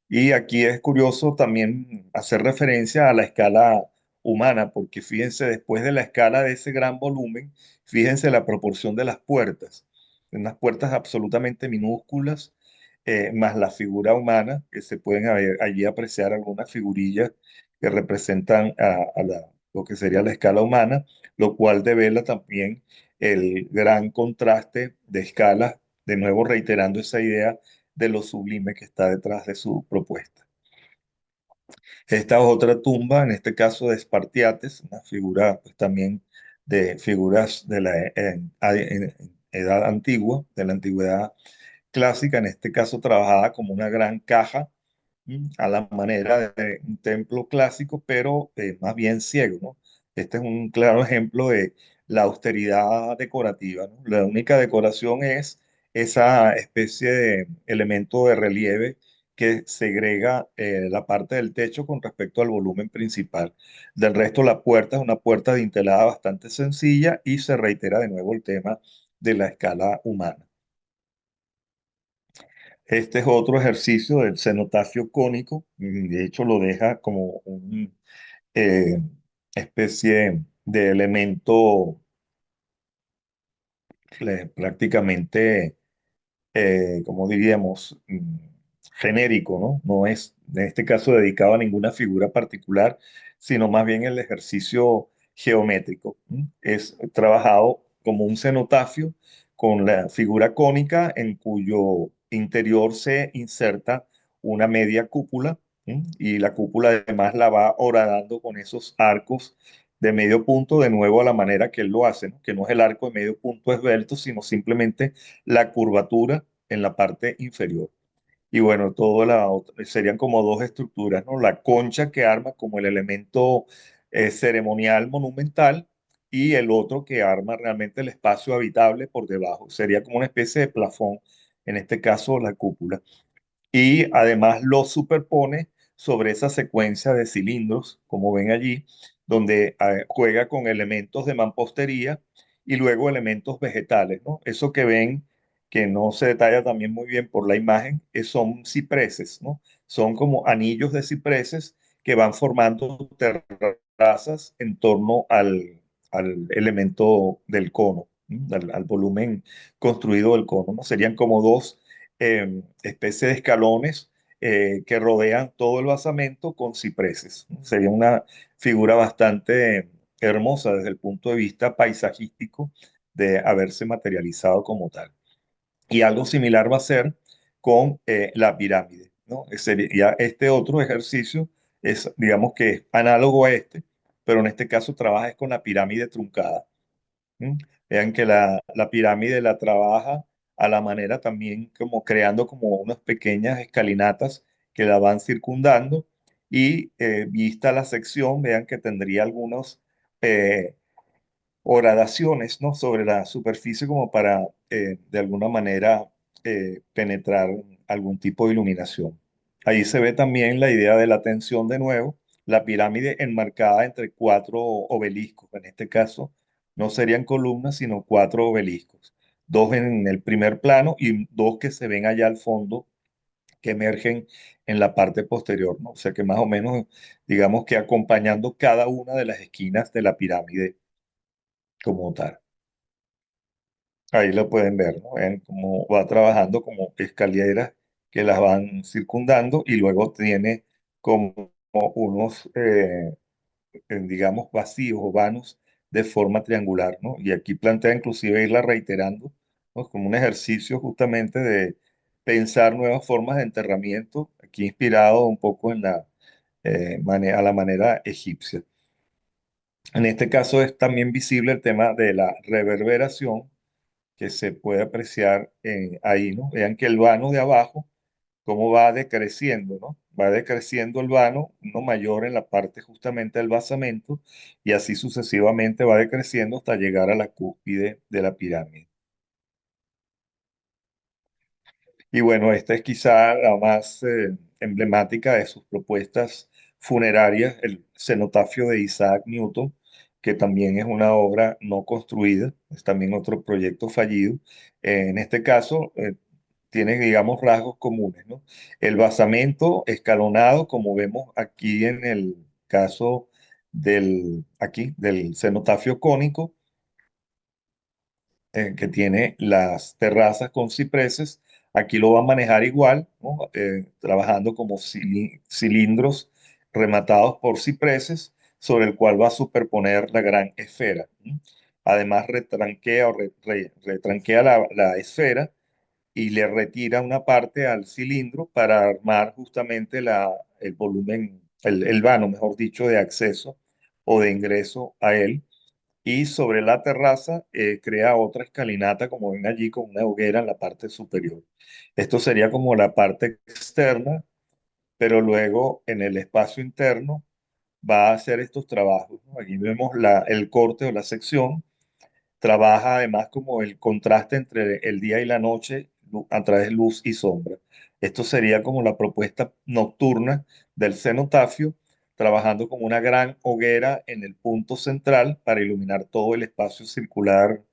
Y aquí es curioso también hacer referencia a la escala humana, porque fíjense, después de la escala de ese gran volumen, fíjense la proporción de las puertas, unas puertas absolutamente minúsculas, más la figura humana, que se pueden allí apreciar algunas figurillas que representan lo que sería la escala humana, lo cual devela también el gran contraste de escalas, de nuevo reiterando esa idea de lo sublime que está detrás de su propuesta. Esta es otra tumba, en este caso de Espartiates, una figura pues, también de figuras de la en edad antigua, de la antigüedad clásica, en este caso trabajada como una gran caja a la manera de un templo clásico, pero más bien ciego, ¿no? Este es un claro ejemplo de la austeridad decorativa, ¿no? La única decoración es esa especie de elemento de relieve que segrega la parte del techo con respecto al volumen principal. Del resto, la puerta es una puerta dintelada bastante sencilla y se reitera de nuevo el tema de la escala humana. Este es otro ejercicio del cenotafio cónico, de hecho lo deja como una especie de elemento prácticamente como diríamos, genérico, ¿no? No es en este caso dedicado a ninguna figura particular, sino más bien el ejercicio geométrico. Es trabajado como un cenotafio con la figura cónica en cuyo interior se inserta una media cúpula, y la cúpula además la va horadando con esos arcos de medio punto, de nuevo a la manera que él lo hace, ¿no? Que no es el arco de medio punto esbelto, sino simplemente la curvatura en la parte inferior. Y bueno, serían como dos estructuras, ¿no? La concha que arma como el elemento ceremonial monumental, y el otro que arma realmente el espacio habitable por debajo. Sería como una especie de plafón, en este caso la cúpula, y además lo superpone sobre esa secuencia de cilindros, como ven allí, donde juega con elementos de mampostería y luego elementos vegetales, ¿no? Eso que ven, que no se detalla también muy bien por la imagen, son cipreses, ¿no? Son como anillos de cipreses que van formando terrazas en torno al elemento del cono, ¿no? Al volumen construido del cono, ¿no? Serían como dos especie de escalones que rodean todo el basamento con cipreses. Sería una figura bastante hermosa desde el punto de vista paisajístico de haberse materializado como tal. Y algo similar va a ser con la pirámide, ¿no? Sería este otro ejercicio, es, digamos que es análogo a este, pero en este caso trabaja es con la pirámide truncada. ¿Mm? Vean que la pirámide la trabaja a la manera también como creando como unas pequeñas escalinatas que la van circundando, y vista la sección, vean que tendría algunos eh, horadaciones, ¿no? Sobre la superficie como para de alguna manera penetrar algún tipo de iluminación. Ahí se ve también la idea de la tensión de nuevo, la pirámide enmarcada entre cuatro obeliscos. En este caso no serían columnas, sino cuatro obeliscos. Dos en el primer plano y dos que se ven allá al fondo, que emergen en la parte posterior, ¿no? O sea que más o menos, digamos que acompañando cada una de las esquinas de la pirámide como tal. Ahí lo pueden ver, ¿no? En cómo va trabajando como escaleras que las van circundando, y luego tiene como unos, digamos, vacíos o vanos de forma triangular, ¿no? Y aquí plantea inclusive irla reiterando, ¿no? Como un ejercicio justamente de pensar nuevas formas de enterramiento, aquí inspirado un poco en a la manera egipcia. En este caso es también visible el tema de la reverberación que se puede apreciar ahí, ¿no? Vean que el vano de abajo, cómo va decreciendo, ¿no? Va decreciendo el vano, uno mayor en la parte justamente del basamento, y así sucesivamente va decreciendo hasta llegar a la cúspide de la pirámide. Y bueno, esta es quizá la más emblemática de sus propuestas funerarias, el cenotafio de Isaac Newton, que también es una obra no construida, es también otro proyecto fallido. En este caso, tiene, digamos, rasgos comunes, ¿no? El basamento escalonado, como vemos aquí en el caso del cenotafio cónico, que tiene las terrazas con cipreses. Aquí lo va a manejar igual, ¿no? Trabajando como cilindros rematados por cipreses, sobre el cual va a superponer la gran esfera. ¿No? Además, retranquea retranquea la esfera y le retira una parte al cilindro para armar justamente el volumen, el vano, mejor dicho, de acceso o de ingreso a él, y sobre la terraza crea otra escalinata, como ven allí, con una hoguera en la parte superior. Esto sería como la parte externa, pero luego en el espacio interno va a hacer estos trabajos, ¿no? Aquí vemos el corte o la sección. Trabaja además como el contraste entre el día y la noche a través de luz y sombra. Esto sería como la propuesta nocturna del cenotafio, trabajando como una gran hoguera en el punto central para iluminar todo el espacio circular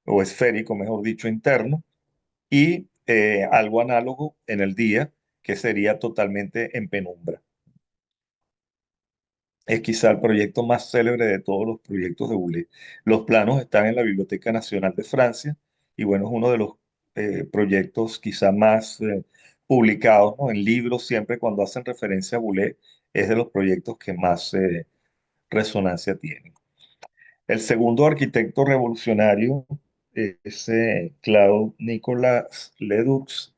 o esférico, mejor dicho, interno, y algo análogo en el día, que sería totalmente en penumbra. Es quizá el proyecto más célebre de todos los proyectos de Boulet. Los planos están en la Biblioteca Nacional de Francia, y bueno, es uno de los proyectos quizá más publicados, ¿no? En libros, siempre cuando hacen referencia a Boulez, es de los proyectos que más resonancia tienen. El segundo arquitecto revolucionario es Claude Nicolas Ledoux.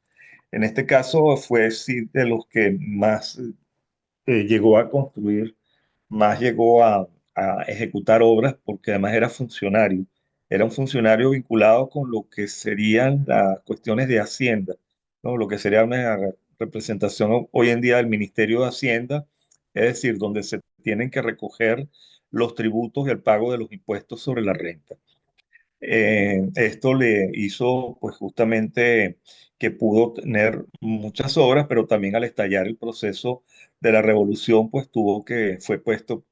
En este caso fue sí, de los que más llegó a construir, más llegó a ejecutar obras, porque además era funcionario. Era un funcionario vinculado con lo que serían las cuestiones de Hacienda, ¿no? Lo que sería una representación hoy en día del Ministerio de Hacienda, es decir, donde se tienen que recoger los tributos y el pago de los impuestos sobre la renta. Esto le hizo, pues justamente que pudo tener muchas obras, pero también al estallar el proceso de la revolución, pues fue puesto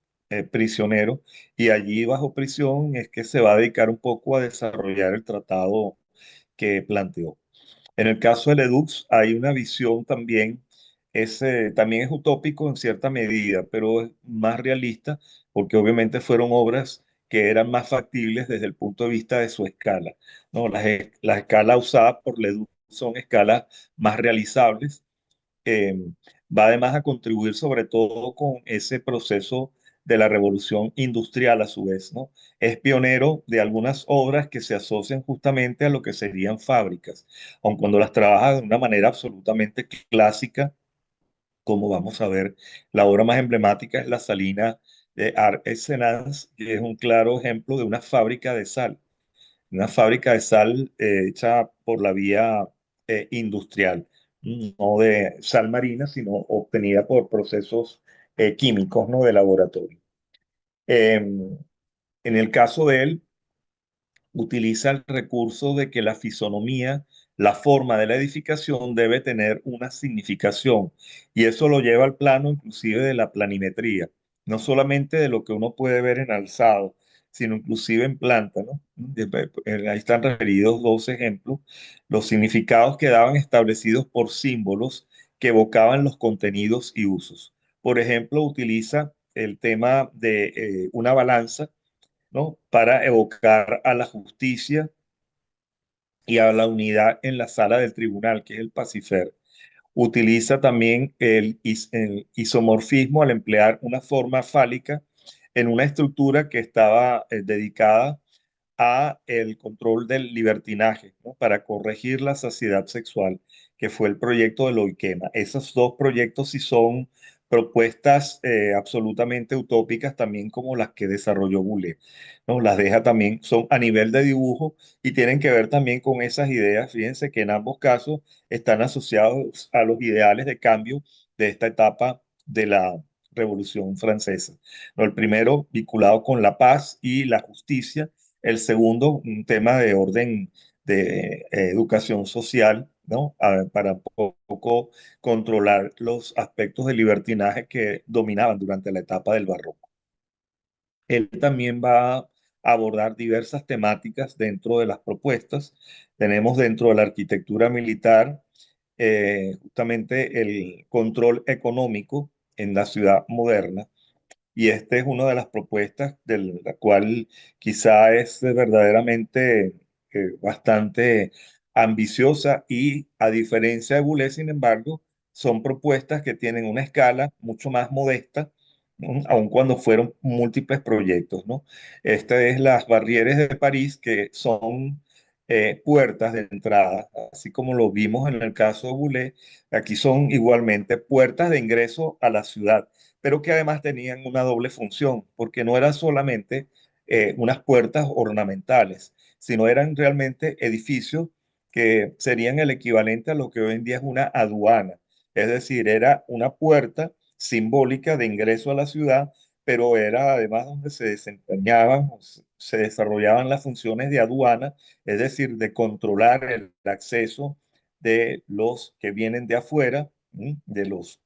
prisionero y allí bajo prisión es que se va a dedicar un poco a desarrollar el tratado que planteó. En el caso del Edux hay una visión también, también es utópico en cierta medida, pero es más realista porque obviamente fueron obras que eran más factibles desde el punto de vista de su escala, ¿no? Las escalas usadas por Ledoux son escalas más realizables, eh, va además a contribuir sobre todo con ese proceso de la revolución industrial a su vez, ¿no? Es pionero de algunas obras que se asocian justamente a lo que serían fábricas, aun cuando las trabaja de una manera absolutamente clásica, como vamos a ver, la obra más emblemática es la Salina de Art-Excellence, que es un claro ejemplo de una fábrica de sal hecha por la vía industrial, no de sal marina, sino obtenida por procesos químicos, ¿no? De laboratorio. En el caso de él, utiliza el recurso de que la fisonomía, la forma de la edificación debe tener una significación y eso lo lleva al plano inclusive de la planimetría, no solamente de lo que uno puede ver en alzado, sino inclusive en planta, ¿no? Ahí están referidos dos ejemplos, los significados quedaban establecidos por símbolos que evocaban los contenidos y usos. Por ejemplo, utiliza el tema de una balanza, ¿no? Para evocar a la justicia y a la unidad en la sala del tribunal, que es el Pacifer. Utiliza también el isomorfismo al emplear una forma fálica en una estructura que estaba dedicada a el control del libertinaje, ¿no? Para corregir la saciedad sexual, que fue el proyecto de Loiquema. Esos dos proyectos sí son propuestas absolutamente utópicas, también como las que desarrolló Boulez, ¿no? Las deja también, son a nivel de dibujo y tienen que ver también con esas ideas. Fíjense que en ambos casos están asociados a los ideales de cambio de esta etapa de la Revolución Francesa, ¿no? El primero vinculado con la paz y la justicia, el segundo, un tema de orden de educación social, ¿no? Para un poco controlar los aspectos de libertinaje que dominaban durante la etapa del barroco. Él también va a abordar diversas temáticas dentro de las propuestas. Tenemos dentro de la arquitectura militar justamente el control económico en la ciudad moderna, y esta es una de las propuestas de la cual quizá es verdaderamente bastante ambiciosa y a diferencia de Boulez, sin embargo, son propuestas que tienen una escala mucho más modesta, ¿no? Aun cuando fueron múltiples proyectos, ¿no? Esta es las Barrieres de París, que son puertas de entrada, así como lo vimos en el caso de Boulez, aquí son igualmente puertas de ingreso a la ciudad, pero que además tenían una doble función, porque no eran solamente unas puertas ornamentales, sino eran realmente edificios que serían el equivalente a lo que hoy en día es una aduana. Es decir, era una puerta simbólica de ingreso a la ciudad, pero era además donde se desempeñaban, se desarrollaban las funciones de aduana, es decir, de controlar el acceso de los que vienen de afuera, de los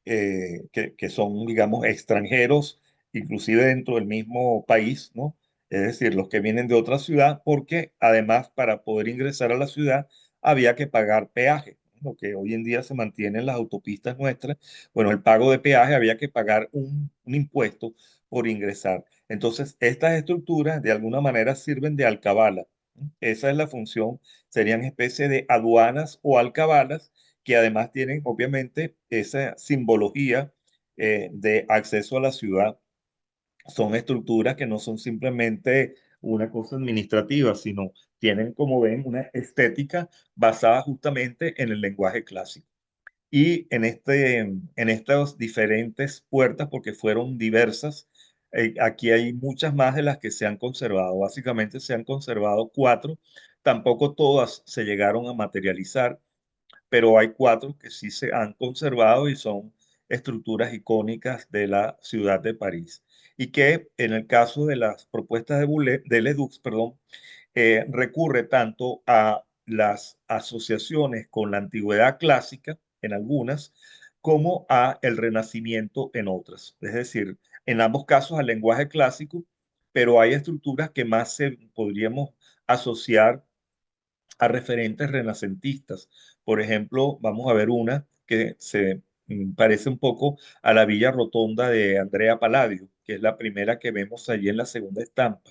que son, digamos, extranjeros, inclusive dentro del mismo país, ¿no? Es decir, los que vienen de otra ciudad, porque además para poder ingresar a la ciudad había que pagar peaje, ¿no? Lo que hoy en día se mantiene en las autopistas nuestras. Bueno, el pago de peaje había que pagar un impuesto por ingresar. Entonces, estas estructuras de alguna manera sirven de alcabala, Esa es la función, serían especie de aduanas o alcabalas que además tienen obviamente esa simbología de acceso a la ciudad. Son estructuras que no son simplemente una cosa administrativa, sino tienen, como ven, una estética basada justamente en el lenguaje clásico. Y en estas diferentes puertas, porque fueron diversas, aquí hay muchas más de las que se han conservado. Básicamente se han conservado cuatro. Tampoco todas se llegaron a materializar, pero hay cuatro que sí se han conservado y son estructuras icónicas de la ciudad de París. Y que en el caso de las propuestas de Ledoux, perdón, recurre tanto a las asociaciones con la antigüedad clásica en algunas, como a el Renacimiento en otras. Es decir, en ambos casos al lenguaje clásico, pero hay estructuras que más se podríamos asociar a referentes renacentistas. Por ejemplo, vamos a ver una que se parece un poco a la Villa Rotonda de Andrea Palladio, que es la primera que vemos allí en la segunda estampa.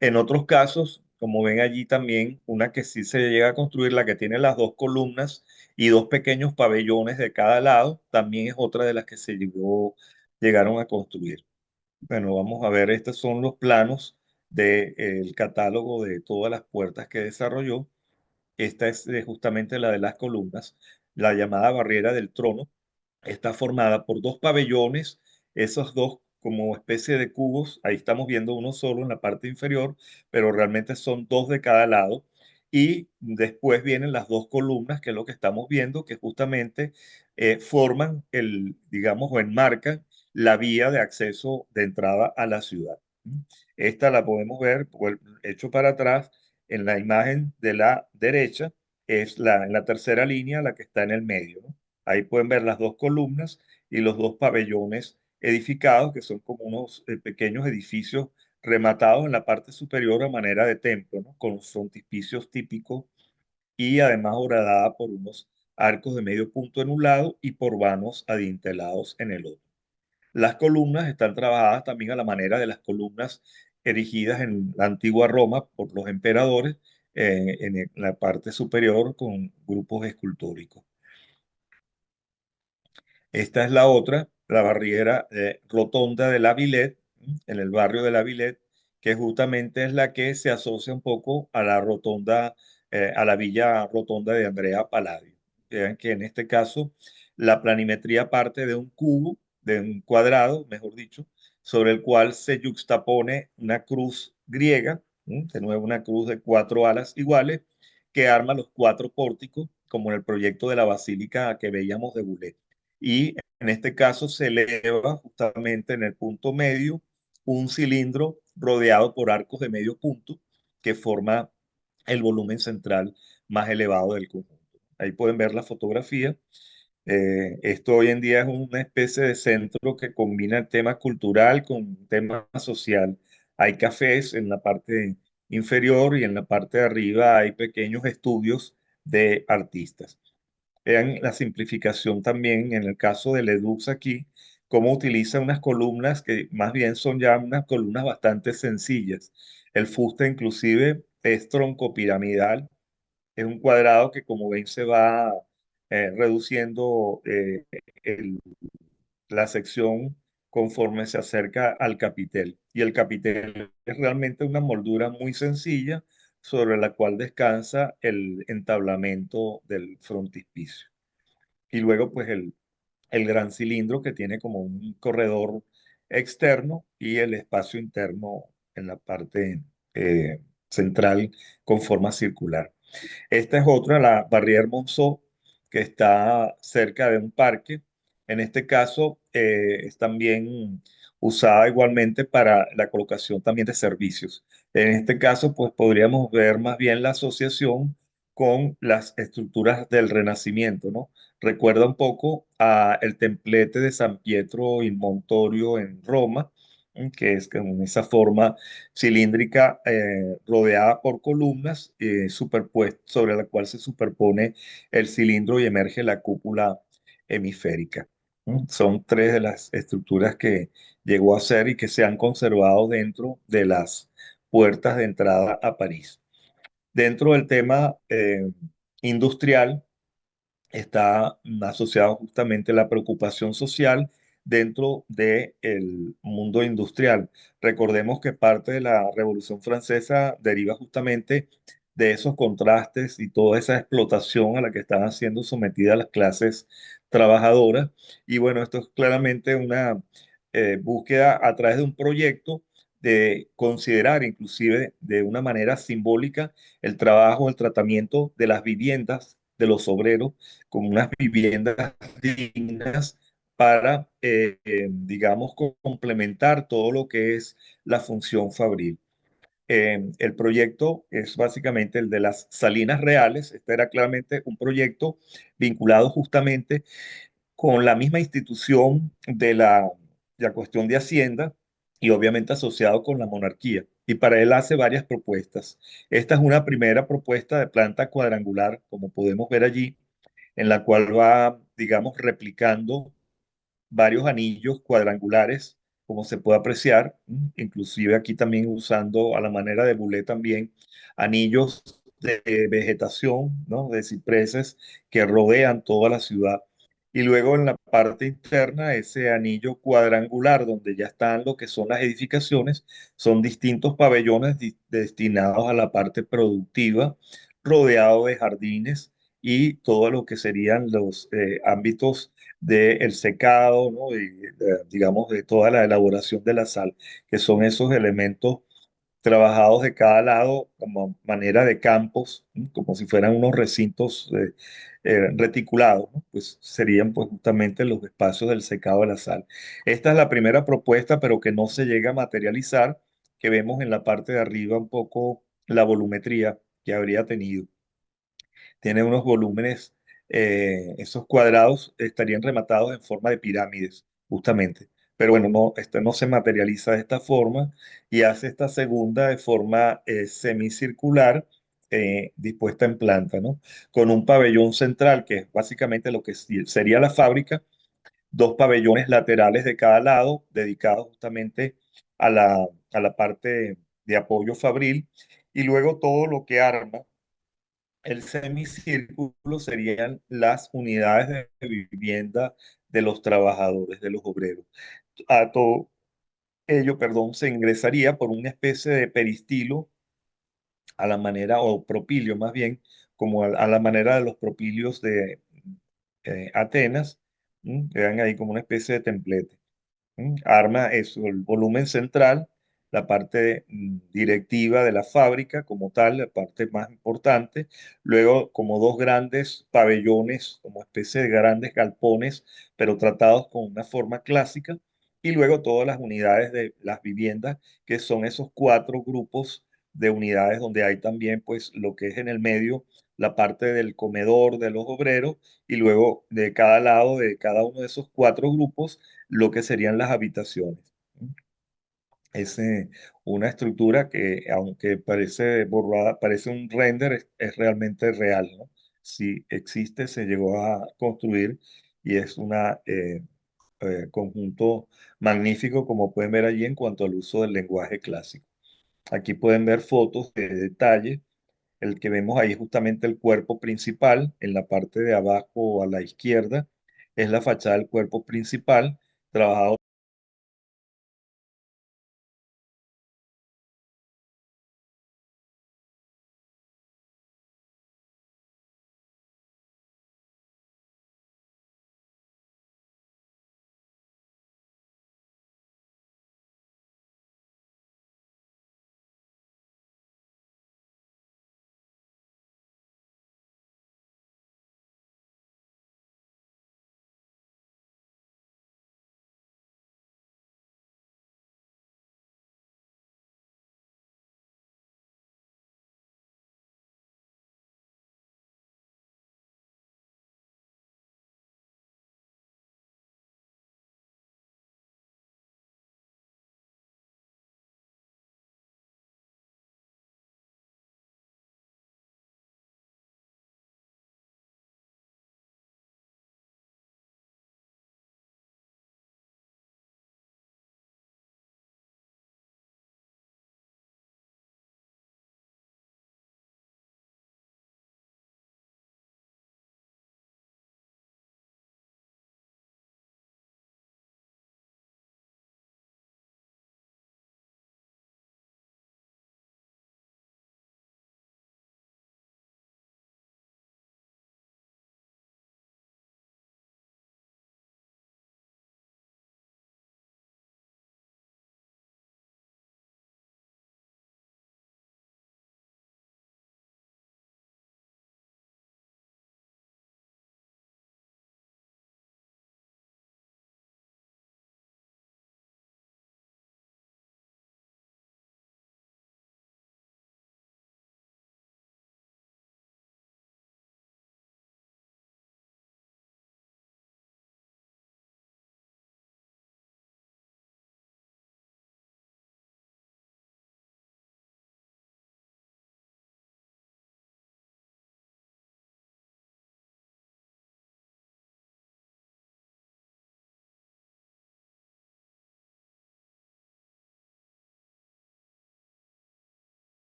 En otros casos, como ven allí también, una que sí se llega a construir, la que tiene las dos columnas y dos pequeños pabellones de cada lado, también es otra de las que llegaron a construir. Bueno, vamos a ver, estos son los planos del catálogo de todas las puertas que desarrolló. Esta es justamente la de las columnas, la llamada barrera del trono. Está formada por dos pabellones, esos dos como especie de cubos. Ahí estamos viendo uno solo en la parte inferior, pero realmente son dos de cada lado. Y después vienen las dos columnas, que es lo que estamos viendo, que justamente forman digamos, o enmarcan la vía de acceso de entrada a la ciudad. Esta la podemos ver, hecho para atrás, en la imagen de la derecha, es en la tercera línea, la que está en el medio, ¿no? Ahí pueden ver las dos columnas y los dos pabellones edificados, que son como unos pequeños edificios rematados en la parte superior a manera de templo, ¿no? Con los frontispicios típicos y además horadada por unos arcos de medio punto en un lado y por vanos adintelados en el otro. Las columnas están trabajadas también a la manera de las columnas erigidas en la antigua Roma por los emperadores en la parte superior con grupos escultóricos. Esta es la otra, la barriera rotonda de la Villette, en el barrio de la Villette, que justamente es la que se asocia un poco a la rotonda, a la villa rotonda de Andrea Palladio. Vean que en este caso la planimetría parte de un cubo, de un cuadrado, mejor dicho, sobre el cual se yuxtapone una cruz griega, de nuevo una cruz de cuatro alas iguales, que arma los cuatro pórticos, como en el proyecto de la basílica que veíamos de Boulez. Y en este caso se eleva justamente en el punto medio un cilindro rodeado por arcos de medio punto que forma el volumen central más elevado del conjunto. Ahí pueden ver la fotografía. Esto hoy en día es una especie de centro que combina el tema cultural con el tema social. Hay cafés en la parte inferior y en la parte de arriba hay pequeños estudios de artistas. Vean la simplificación también en el caso del Edux aquí, cómo utiliza unas columnas que más bien son ya unas columnas bastante sencillas. El fuste inclusive es troncopiramidal, es un cuadrado que como ven se va reduciendo la sección conforme se acerca al capitel. Y el capitel es realmente una moldura muy sencilla sobre la cual descansa el entablamento del frontispicio. Y luego, pues, el gran cilindro que tiene como un corredor externo y el espacio interno en la parte central con forma circular. Esta es otra, la Barrière Monceau, que está cerca de un parque. En este caso, es también usada igualmente para la colocación también de servicios. En este caso, pues podríamos ver más bien la asociación con las estructuras del Renacimiento, ¿no? Recuerda un poco a el templete de San Pietro in Montorio en Roma, que es con esa forma cilíndrica rodeada por columnas sobre la cual se superpone el cilindro y emerge la cúpula hemisférica. Son tres de las estructuras que llegó a ser y que se han conservado dentro de las puertas de entrada a París. Dentro del tema industrial, está asociado justamente la preocupación social dentro del mundo industrial. Recordemos que parte de la Revolución Francesa deriva justamente de esos contrastes y toda esa explotación a la que están siendo sometidas las clases trabajadoras. Y bueno, esto es claramente una búsqueda a través de un proyecto de considerar inclusive de una manera simbólica el trabajo, el tratamiento de las viviendas de los obreros como unas viviendas dignas para, digamos, complementar todo lo que es la función fabril. El proyecto es básicamente el de las Salinas Reales. Este era claramente un proyecto vinculado justamente con la misma institución de la cuestión de Hacienda y obviamente asociado con la monarquía. Y para él hace varias propuestas. Esta es una primera propuesta de planta cuadrangular, como podemos ver allí, en la cual va, digamos, replicando varios anillos cuadrangulares, como se puede apreciar, inclusive aquí también usando a la manera de bulé también anillos de vegetación, ¿no? De cipreses que rodean toda la ciudad. Y luego en la parte interna, ese anillo cuadrangular donde ya están lo que son las edificaciones, son distintos pabellones destinados a la parte productiva, rodeado de jardines y todo lo que serían los ámbitos del secado, ¿no? Y, digamos, de toda la elaboración de la sal, que son esos elementos trabajados de cada lado como manera de campos, ¿no? Como si fueran unos recintos reticulados, ¿no? Pues serían pues justamente los espacios del secado de la sal. Esta es la primera propuesta, pero que no se llega a materializar, que vemos en la parte de arriba un poco la volumetría que habría tenido. Tiene unos volúmenes, esos cuadrados estarían rematados en forma de pirámides, justamente. Pero bueno, no, este no se materializa de esta forma y hace esta segunda de forma semicircular, dispuesta en planta, ¿no? Con un pabellón central, que es básicamente lo que sería la fábrica, dos pabellones laterales de cada lado, dedicados justamente a la parte de apoyo fabril, y luego todo lo que arma el semicírculo serían las unidades de vivienda de los trabajadores, de los obreros. A todo ello, perdón, se ingresaría por una especie de peristilo a la manera, o propilio más bien, como a la manera de los propilios de Atenas. Vean ahí como una especie de templete. Arma eso, el volumen central, la parte directiva de la fábrica como tal, la parte más importante. Luego, como dos grandes pabellones, como especie de grandes galpones, pero tratados con una forma clásica. Y luego todas las unidades de las viviendas, que son esos cuatro grupos de unidades donde hay también, pues, lo que es en el medio, la parte del comedor de los obreros, y luego de cada lado de cada uno de esos cuatro grupos lo que serían las habitaciones. Es una estructura que, aunque parece borrada, parece un render, es realmente real, ¿no? Si existe, se llegó a construir y es un conjunto magnífico, como pueden ver allí en cuanto al uso del lenguaje clásico. Aquí pueden ver fotos de detalle. El que vemos ahí es justamente el cuerpo principal, en la parte de abajo a la izquierda, es la fachada del cuerpo principal, trabajado